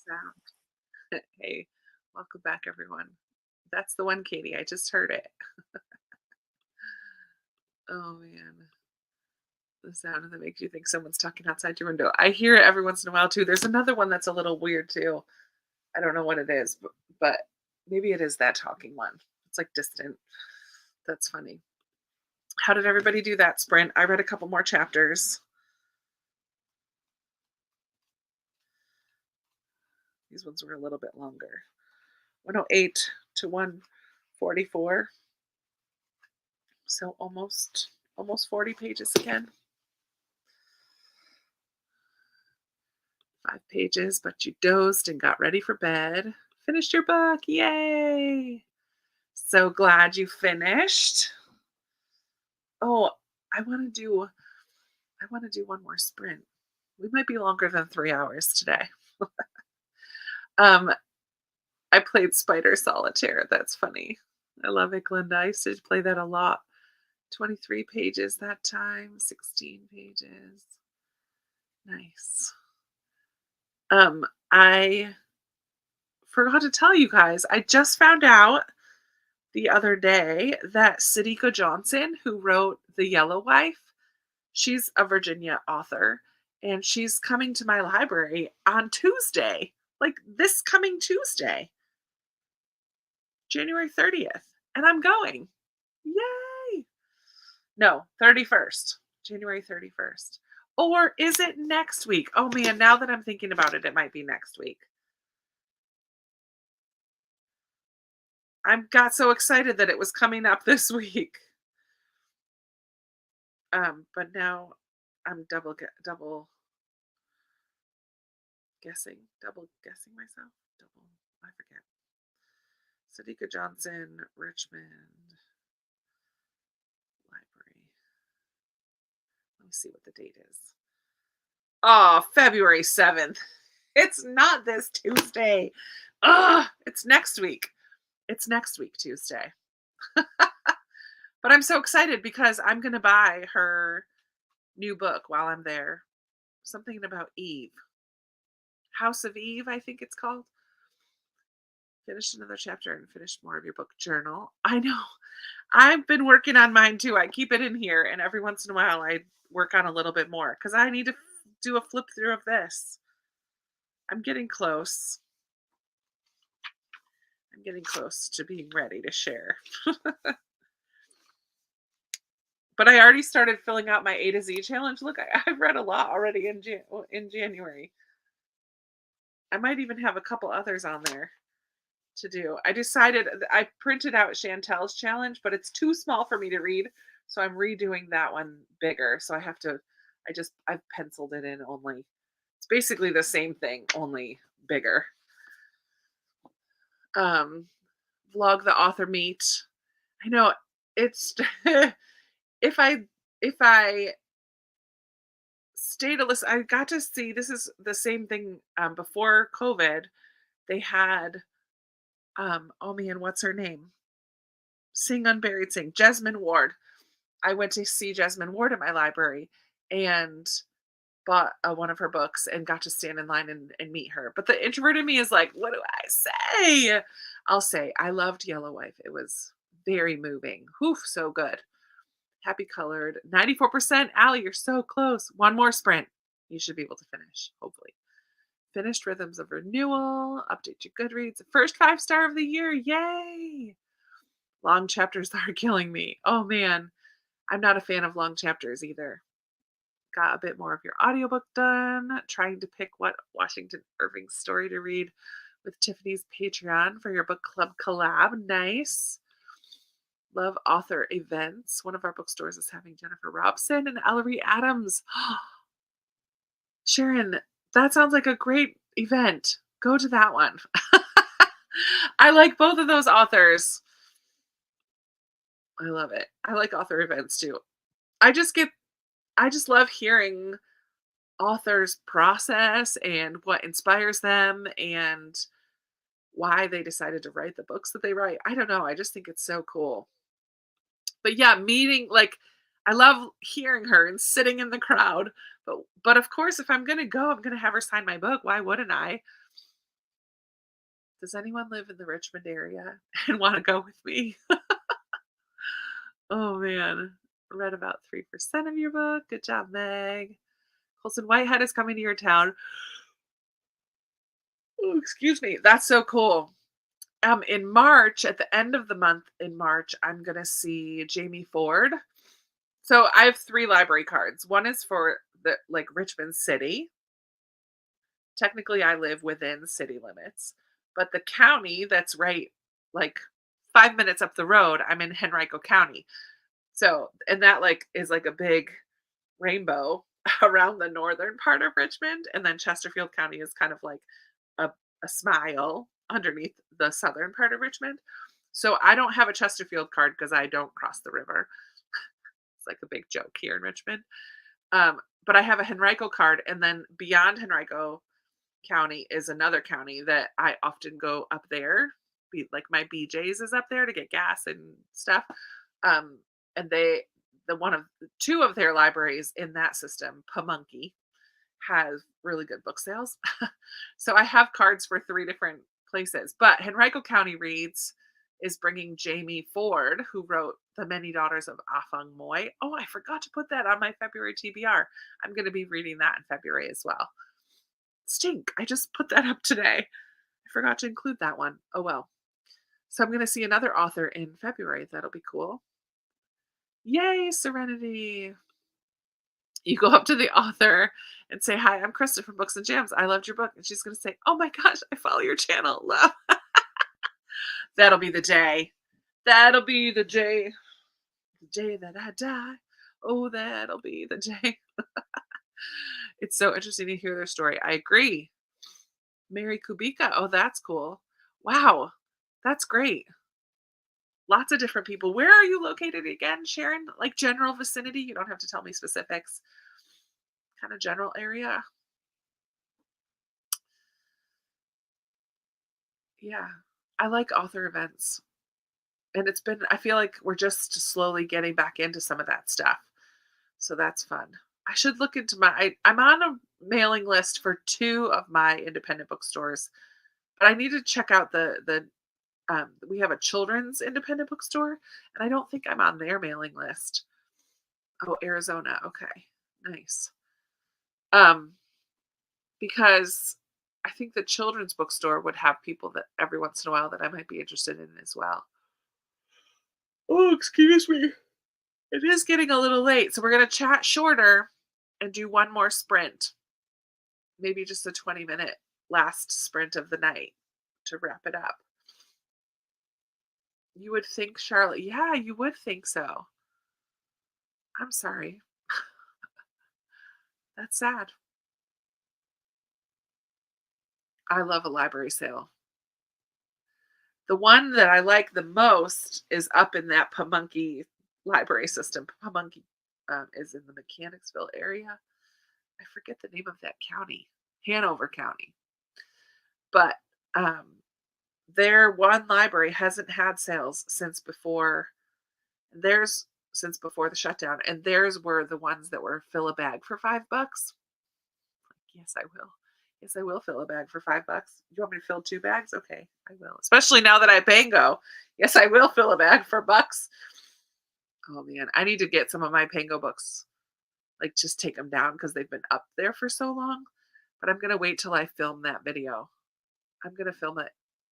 sound. Hey, welcome back, everyone. That's the one, Katie. I just heard it. Oh man, the sound that makes you think someone's talking outside your window. I hear it every once in a while too. There's another one that's a little weird too. I don't know what it is, but maybe it is that talking one. It's like distant. That's funny. How did everybody do that sprint? I read a couple more chapters. These ones were a little bit longer. 108 to 144. So almost 40 pages again. 5 pages, but you dozed and got ready for bed. Finished your book. Yay! So glad you finished. Oh, I want to do one more sprint. We might be longer than 3 hours today. Um, I played Spider Solitaire. That's funny. I love it, Glenda. I used to play that a lot. 23 pages that time, 16 pages. Nice. I forgot to tell you guys, I just found out the other day that Sadika Johnson, who wrote The Yellow Wife, she's a Virginia author, and she's coming to my library on Tuesday, like this coming Tuesday, January 30th, and I'm going. Yay! No, 31st, January 31st. Or is it next week? Oh man, now that I'm thinking about it, it might be next week. I got so excited that it was coming up this week. But now I'm double guessing myself. I forget. Sadika Johnson, Richmond Library. Let me see what the date is. Oh, February 7th. It's not this Tuesday. It's next week. It's next week, Tuesday. But I'm so excited because I'm going to buy her new book while I'm there. Something about Eve. House of Eve, I think it's called. Finish another chapter and finish more of your book journal. I know. I've been working on mine too. I keep it in here, and every once in a while I work on a little bit more because I need to do a flip through of this. I'm getting close. I'm getting close to being ready to share. But I already started filling out my A to Z challenge. Look, I've read a lot already in January. I might even have a couple others on there to do. I decided I printed out Chantel's challenge, but it's too small for me to read, so I'm redoing that one bigger. So I've penciled it in only. It's basically the same thing, only bigger. Vlog the author meet. I know it's if I stay to listen, I got to see, this is the same thing before COVID. They had oh man, what's her name? Sing Unburied Sing, Jesmyn Ward. I went to see Jesmyn Ward at my library and bought one of her books and got to stand in line and meet her. But the introvert in me is like, what do I say? I'll say I loved Yellow Wife. It was very moving. Whew, so good. Happy colored. 94%. Allie, you're so close. One more sprint. You should be able to finish, hopefully. Finished Rhythms of Renewal. Update your Goodreads. First 5-star of the year. Yay! Long chapters are killing me. Oh man, I'm not a fan of long chapters either. Got a bit more of your audiobook done. Trying to pick what Washington Irving story to read with Tiffany's Patreon for your book club collab. Nice. Love author events. One of our bookstores is having Jennifer Robson and Ellery Adams. Sharon, that sounds like a great event. Go to that one. I like both of those authors. I love it. I like author events too. I just love hearing authors' process and what inspires them and why they decided to write the books that they write. I don't know. I just think it's so cool. But yeah, I love hearing her and sitting in the crowd. But of course, if I'm gonna go, I'm gonna have her sign my book. Why wouldn't I? Does anyone live in the Richmond area and want to go with me? Oh man. Read about 3% of your book. Good job, Meg. Colson Whitehead is coming to your town. Oh, excuse me. That's so cool. In March, at the end of the month in March, I'm gonna see Jamie Ford. So I have 3 library cards. One is for the like Richmond City. Technically, I live within city limits, but the county that's right like 5 minutes up the road, I'm in Henrico County. So, and that like is like a big rainbow around the northern part of Richmond, and then Chesterfield County is kind of like a, a smile underneath the southern part of Richmond. So I don't have a Chesterfield card because I don't cross the river. It's like a big joke here in Richmond. But I have a Henrico card, and then beyond Henrico County is another county that I often go up there. Like my BJ's is up there to get gas and stuff. Um, and the one of two of their libraries in that system, Pamunkey, has really good book sales. So I have cards for 3 different places. But Henrico County Reads is bringing Jamie Ford, who wrote The Many Daughters of Afang Moy. Oh, I forgot to put that on my February TBR. I'm going to be reading that in February as well. Stink. I just put that up today. I forgot to include that one. Oh well. So I'm going to see another author in February. That'll be cool. Yay, Serenity. You go up to the author and say, "Hi, I'm Krista from Books and Jams. I loved your book." And she's going to say, "Oh my gosh, I follow your channel. Love." That'll be the day. That'll be the day. The day that I die. Oh, that'll be the day. It's so interesting to hear their story. I agree. Mary Kubica. Oh, that's cool. Wow. That's great. Lots of different people. Where are you located again, Sharon? Like general vicinity? You don't have to tell me specifics. Kind of general area. Yeah. I like author events. And it's been, I feel like we're just slowly getting back into some of that stuff. So that's fun. I should look into I'm on a mailing list for 2 of my independent bookstores, but I need to check out we have a children's independent bookstore, and I don't think I'm on their mailing list. Oh, Arizona. Okay. Nice. Um, because I think the children's bookstore would have people that every once in a while that I might be interested in as well. Oh, excuse me. It is getting a little late, so we're going to chat shorter and do one more sprint. Maybe just a 20-minute last sprint of the night to wrap it up. You would think, Charlotte. Yeah, you would think so. I'm sorry. That's sad. I love a library sale. The one that I like the most is up in that Pamunkey library system. Pamunkey is in the Mechanicsville area. I forget the name of that county, Hanover County. But their one library hasn't had sales theirs since before the shutdown, and theirs were the ones that were fill a bag for $5. Yes, I will. Yes, I will fill a bag for $5. You want me to fill 2 bags? Okay, I will. Especially now that I Pango. Yes, I will fill a bag for bucks. Oh man, I need to get some of my Pango books. Like just take them down because they've been up there for so long. But I'm gonna wait till I film that video. I'm gonna film it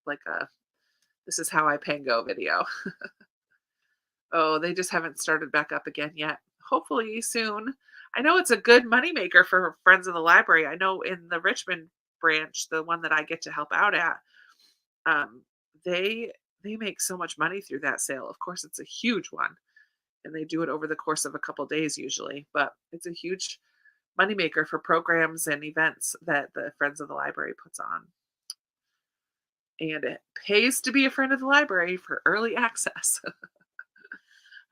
like a this is how I Pango video. Oh, they just haven't started back up again yet. Hopefully soon. I know it's a good moneymaker for Friends of the Library. I know in the Richmond branch, the one that I get to help out at, um, they they make so much money through that sale. Of course, it's a huge one, and they do it over the course of a couple days usually. But it's a huge moneymaker for programs and events that the Friends of the Library puts on. And it pays to be a friend of the library for early access.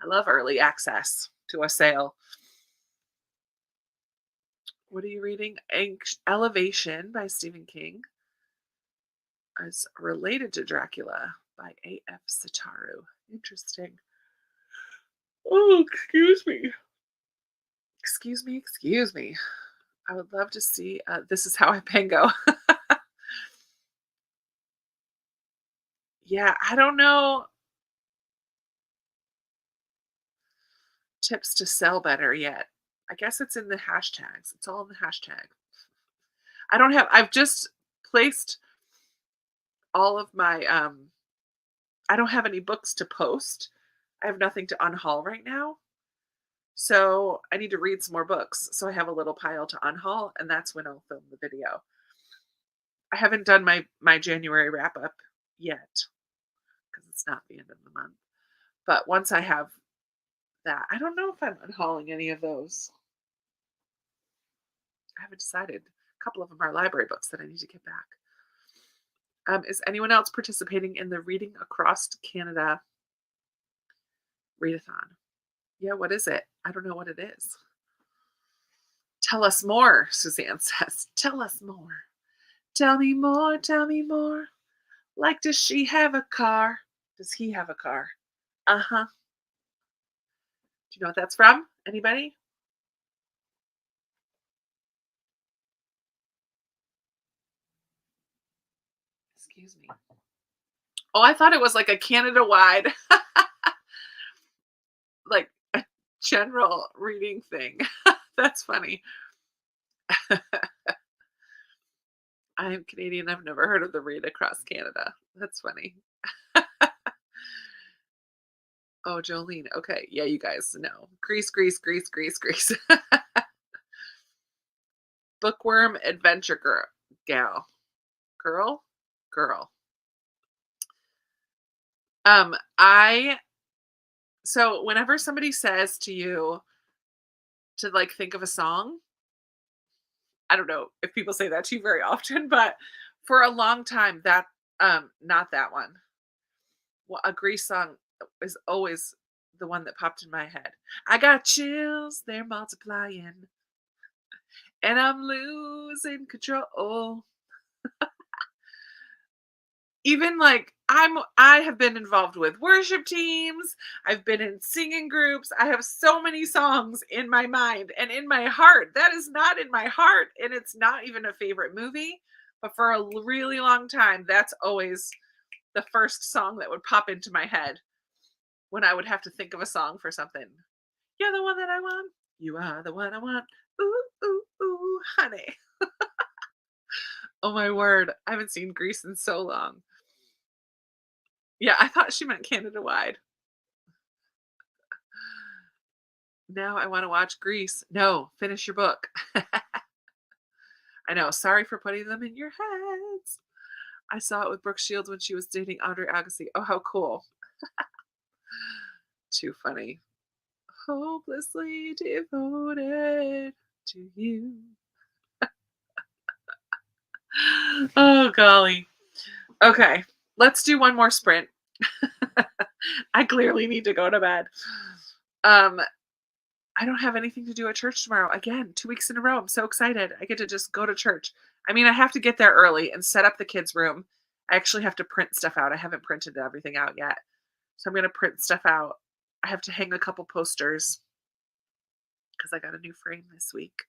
I love early access to a sale. What are you reading? Elevation by Stephen King is related to Dracula by A.F. Sitaru. Interesting. Oh, excuse me. Excuse me, excuse me. I would love to see This Is How I Pango. Yeah, I don't know tips to sell better yet. I guess it's in the hashtags. It's all in the hashtag. I've just placed all of my I don't have any books to post. I have nothing to unhaul right now. So I need to read some more books. So I have a little pile to unhaul, and that's when I'll film the video. I haven't done my January wrap up yet because it's not the end of the month. But once I have that, I don't know if I'm unhauling any of those. I haven't decided. A couple of them are library books that I need to get back. Is anyone else participating in the Reading Across Canada readathon? Yeah, what is it? I don't know what it is. Tell us more, Suzanne says. Tell us more. Tell me more, tell me more. Like, does she have a car? Does he have a car? Uh-huh. Do you know what that's from? Anybody? Excuse me. Oh, I thought it was like a Canada-wide, like a general reading thing. That's funny. I'm Canadian. I've never heard of the Read Across Canada. That's funny. Oh, Jolene. Okay. Yeah, you guys know. Grease, grease, grease, grease, grease. Bookworm adventure girl. Gal. Girl? Girl. I so whenever somebody says to you to like think of a song, I don't know if people say that to you very often, but for a long time that not that one. Well, a Grease song is always the one that popped in my head. I got chills, they're multiplying, and I'm losing control. Even like I have been involved with worship teams, I've been in singing groups. I have so many songs in my mind and in my heart. That is not in my heart, and it's not even a favorite movie, but for a really long time that's always the first song that would pop into my head when I would have to think of a song for something. You're the one that I want. You are the one I want. Ooh, ooh, ooh, honey. Oh my word. I haven't seen Grease in so long. Yeah, I thought she meant Canada wide. Now I want to watch Grease. No, finish your book. I know. Sorry for putting them in your heads. I saw it with Brooke Shields when she was dating Andre Agassi. Oh, how cool. Too funny. Hopelessly devoted to you. Oh, golly. Okay, let's do one more sprint. I clearly need to go to bed. Um, I don't have anything to do at church tomorrow. Again, 2 weeks in a row. I'm so excited. I get to just go to church. I mean, I have to get there early and set up the kids' room. I actually have to print stuff out. I haven't printed everything out yet. So I'm going to print stuff out. I have to hang a couple posters because I got a new frame this week.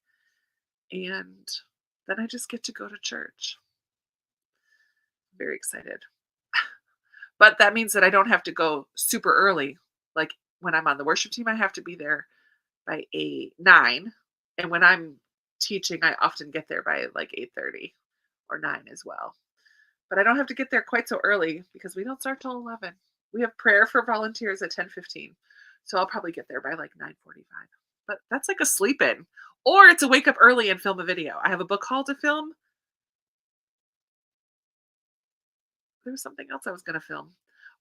And then I just get to go to church. Very excited. But that means that I don't have to go super early. Like when I'm on the worship team, I have to be there by 9. And when I'm teaching, I often get there by like 8:30 or 9 as well. But I don't have to get there quite so early because we don't start till 11. We have prayer for volunteers at 10:15. So I'll probably get there by like 9:45. But that's like a sleep in. Or it's a wake up early and film a video. I have a book haul to film. There was something else I was going to film.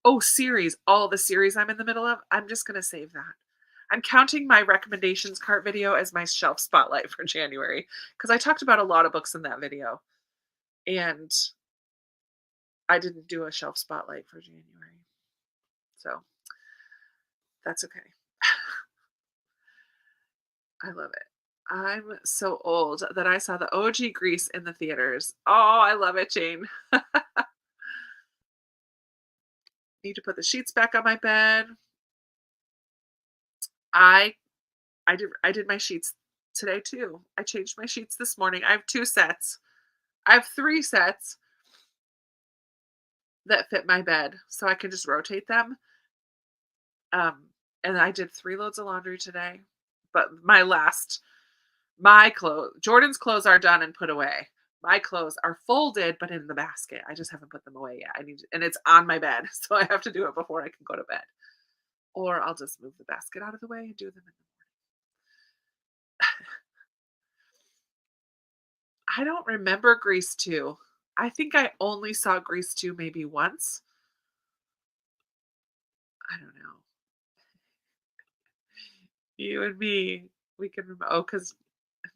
Oh, series. All the series I'm in the middle of. I'm just going to save that. I'm counting my recommendations cart video as my shelf spotlight for January because I talked about a lot of books in that video. And I didn't do a shelf spotlight for January. So that's okay. I love it. I'm so old that I saw the OG Grease in the theaters. Oh, I love it, Jane. Need to put the sheets back on my bed. I I did my sheets today too. I changed my sheets this morning. I have 2 sets. I have 3 sets. that fit my bed, so I can just rotate them. Um, and I did 3 loads of laundry today, but my clothes Jordan's clothes are done and put away. My clothes are folded, but in the basket. I just haven't put them away yet. I need to, and it's on my bed, so I have to do it before I can go to bed. Or I'll just move the basket out of the way and do them in I don't remember Grease 2. I think I only saw Grease 2 maybe once. I don't know. You and me, we can remember. Oh, because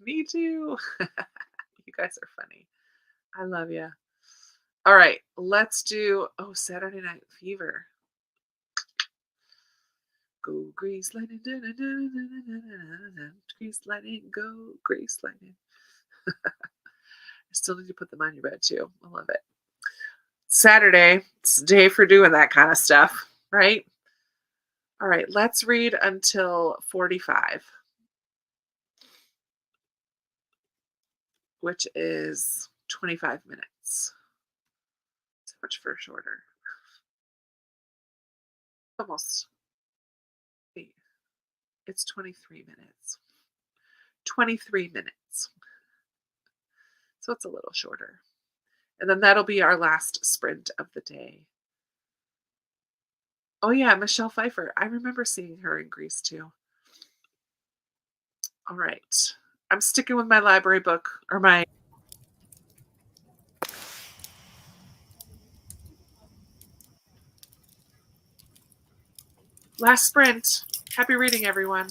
me too. You guys are funny. I love you. All right, let's do Saturday Night Fever. Go Grease Lightning, Grease Lightning, go Grease Lightning. I still need to put them on your bed too. I love it. Saturday, it's a day for doing that kind of stuff, right? All right, let's read until 45, which is 25 minutes. So much for shorter. Almost. Wait, it's 23 minutes. 23 minutes. So it's a little shorter. And then that'll be our last sprint of the day. Oh, yeah, Michelle Pfeiffer. I remember seeing her in Grease too. All right. I'm sticking with my library book or my last sprint. Happy reading, everyone.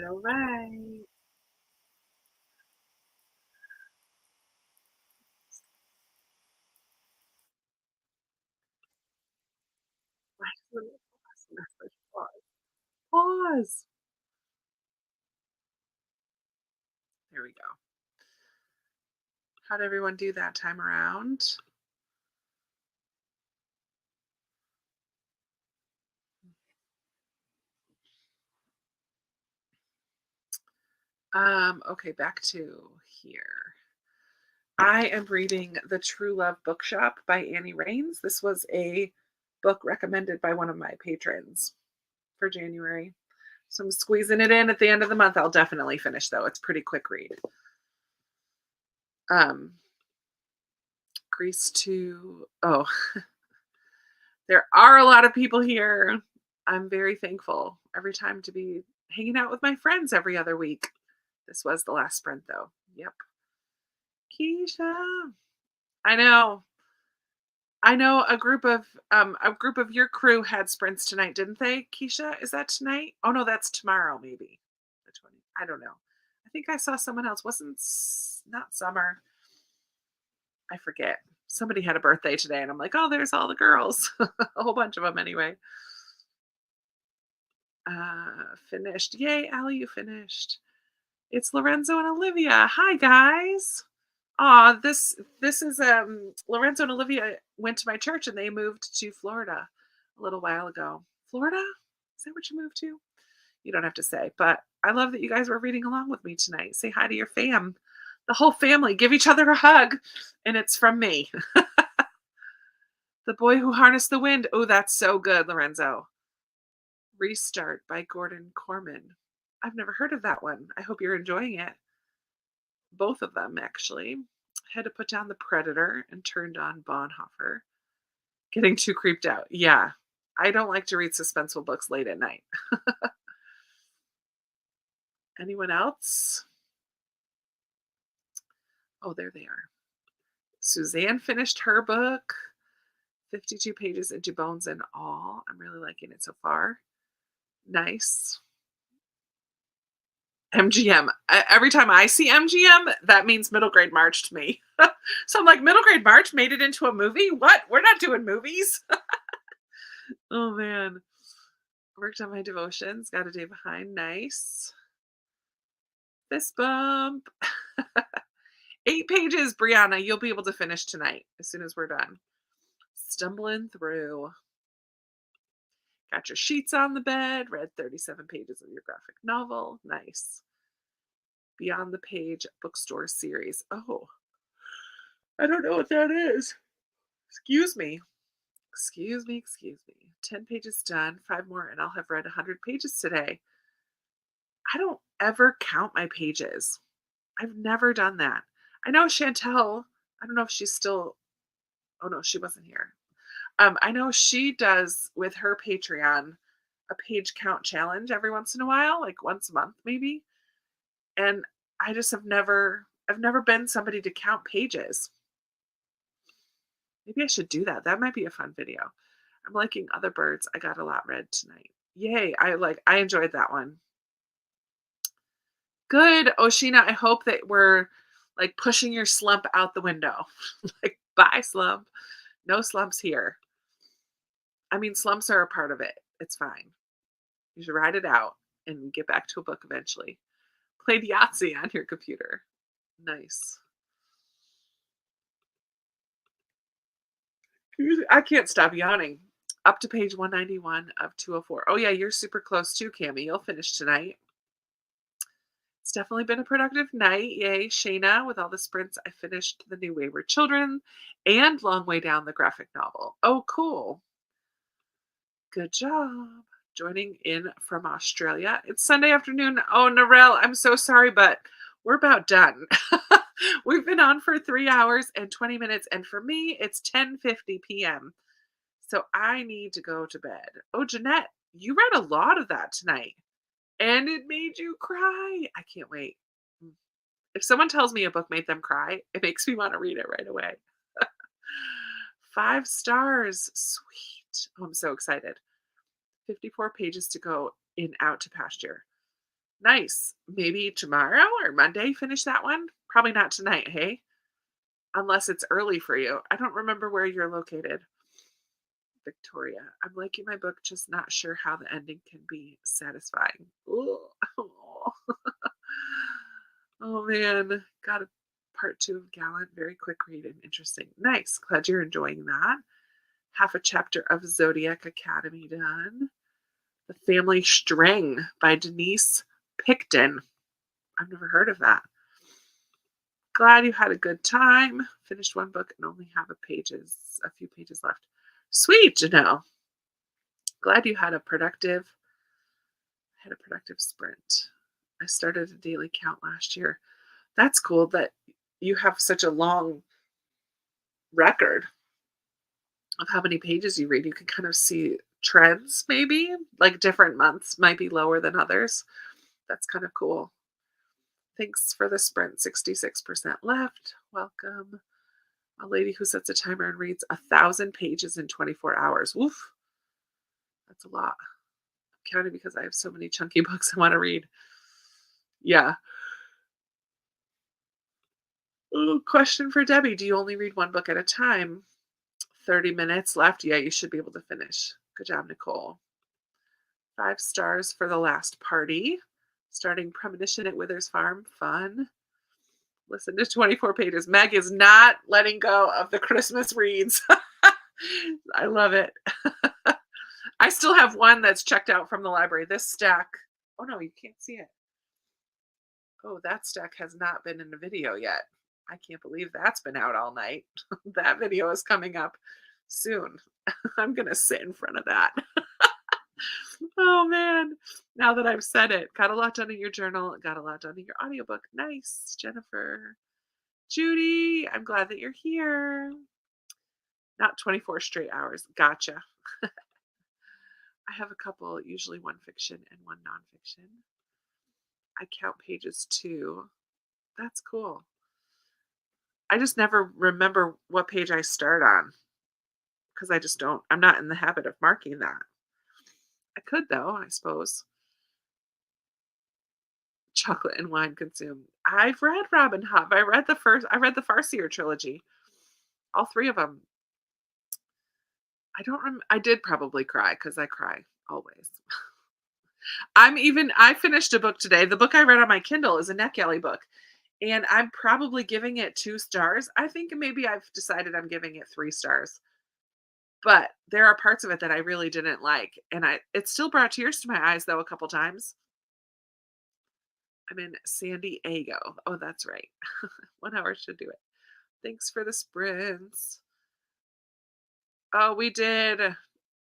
All right. Why doesn't it pause? Pause. There we go. How'd everyone do that time around? Okay, back to here. I am reading The True Love Bookshop by Annie Raines. This was a book recommended by one of my patrons for January. So I'm squeezing it in at the end of the month. I'll definitely finish though. It's a pretty quick read. Um, Grease 2. Oh, there are a lot of people here. I'm very thankful every time to be hanging out with my friends every other week. This was the last sprint though. Yep. Keisha. I know. I know a group of your crew had sprints tonight, didn't they? Keisha, is that tonight? Oh no, that's tomorrow maybe. The 20. I don't know. I think I saw someone else. Not Summer. I forget. Somebody had a birthday today and I'm like, "Oh, there's all the girls." A whole bunch of them anyway. Finished. Yay, Allie, you finished. It's Lorenzo and Olivia. Hi guys. This is Lorenzo and Olivia went to my church and they moved to Florida a little while ago. Florida? Is that what you moved to? You don't have to say, but I love that you guys were reading along with me tonight. Say hi to your fam. The whole family. Give each other a hug. And it's from me. The Boy Who Harnessed the Wind. Oh, that's so good, Lorenzo. Restart by Gordon Corman. I've never heard of that one. I hope you're enjoying it. Both of them, actually. Had to put down The Predator and turned on Bonhoeffer. Getting too creeped out. Yeah. I don't like to read suspenseful books late at night. Anyone else? Oh, there they are. Suzanne finished her book. 52 pages into Bones and All. I'm really liking it so far. Nice. MGM. Every time I see MGM, that means middle grade March to me. So I'm like, middle grade March made it into a movie? What? We're not doing movies. Oh man. Worked on my devotions. Got a day behind. Nice. Fist bump. 8 pages, Brianna. You'll be able to finish tonight as soon as we're done. Stumbling through. Got your sheets on the bed. Read 37 pages of your graphic novel. Nice. Beyond the Page bookstore series. Oh, I don't know what that is. Excuse me. Excuse me. Excuse me. 10 pages done. 5 more, and I'll have read 100 pages today. I don't ever count my pages. I've never done that. I know Chantel, I don't know if she's still, oh no, she wasn't here. I know she does with her Patreon a page count challenge every once in a while, like once a month maybe. And I just I've never been somebody to count pages. Maybe I should do that. That might be a fun video. I'm liking Other Birds. I got a lot read tonight. Yay. I enjoyed that one. Good, Oshina. I hope that we're like pushing your slump out the window. Like, bye, slump. No slumps here. I mean, slumps are a part of it. It's fine. You should ride it out and get back to a book eventually. Played Yahtzee on your computer. Nice. I can't stop yawning. Up to page 191 of 204. Oh, yeah, you're super close too, Cami. You'll finish tonight. It's definitely been a productive night. Yay, Shayna, with all the sprints. I finished The New Wayward Children and Long Way Down, the graphic novel. Oh, cool. Good job. Joining in from Australia. It's Sunday afternoon. Oh, Narelle, I'm so sorry, but we're about done. We've been on for 3 hours and 20 minutes, and for me, it's 10:50 p.m. So I need to go to bed. Oh, Jeanette, you read a lot of that tonight, and it made you cry. I can't wait. If someone tells me a book made them cry, it makes me want to read it right away. 5 stars. Sweet. Oh, I'm so excited. 54 pages to go in Out to Pasture. Nice. Maybe tomorrow or Monday finish that one? Probably not tonight, hey? Unless it's early for you. I don't remember where you're located. Victoria. I'm liking my book, just not sure how the ending can be satisfying. Ooh. Oh, oh man. Got a part two of Gallant. Very quick read and interesting. Nice. Glad you're enjoying that. Half a chapter of Zodiac Academy done. The Family String by Denise Picton. I've never heard of that. Glad you had a good time. Finished one book and only have a few pages left. Sweet to know. Glad you had a productive sprint. I started a daily count last year. That's cool that you have such a long record of how many pages you read. You can kind of see trends, maybe, like different months might be lower than others. That's kind of cool. Thanks for the sprint. 66% left. Welcome. A lady who sets a timer and reads 1,000 pages in 24 hours. Woof. That's a lot. I'm counting because I have so many chunky books I want to read. Yeah. Ooh, question for Debbie. Do you only read one book at a time? 30 minutes left. Yeah, you should be able to finish. Good job, Nicole. 5 stars for The Last Party. Starting Premonition at Withers Farm. Fun. Listen to 24 pages. Meg is not letting go of the Christmas reads. I love it. I still have one that's checked out from the library. This stack. Oh no, you can't see it. Oh, that stack has not been in the video yet. I can't believe that's been out all night. That video is coming up soon. I'm going to sit in front of that. Oh man. Now that I've said it, got a lot done in your journal, got a lot done in your audiobook. Nice, Jennifer. Judy, I'm glad that you're here. Not 24 straight hours. Gotcha. I have a couple, usually one fiction and one nonfiction. I count pages too. That's cool. I just never remember what page I start on because I just don't, I'm not in the habit of marking that. I could though, I suppose. Chocolate and wine consumed. I've read Robin Hood. I read the Farseer trilogy. All three of them. I did probably cry because I cry always. I finished a book today. The book I read on my Kindle is a NetGalley book. And I'm probably giving it 2 stars. I think maybe I've decided I'm giving it 3 stars. But there are parts of it that I really didn't like. And it still brought tears to my eyes though a couple times. I'm in San Diego. Oh, that's right. 1 hour should do it. Thanks for the sprints. Oh, we did.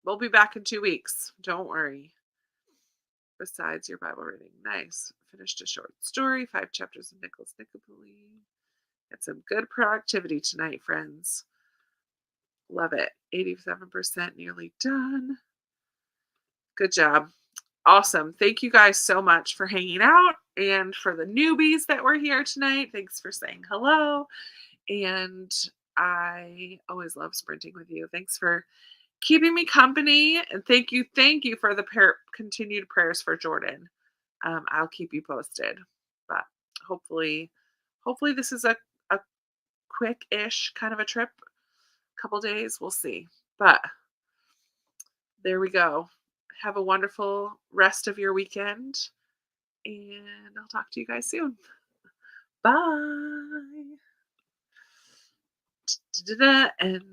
We'll be back in 2 weeks. Don't worry. Besides your Bible reading. Nice. Finished a short story, 5 chapters of Nicholas Nicopoli. Had some good productivity tonight, friends. Love it. 87% nearly done. Good job. Awesome. Thank you guys so much for hanging out and for the newbies that were here tonight. Thanks for saying hello. And I always love sprinting with you. Thanks for keeping me company. And thank you for the continued prayers for Jordan. I'll keep you posted. But hopefully, this is a quick-ish kind of a trip. Couple days, we'll see. But there we go. Have a wonderful rest of your weekend. And I'll talk to you guys soon. Bye. And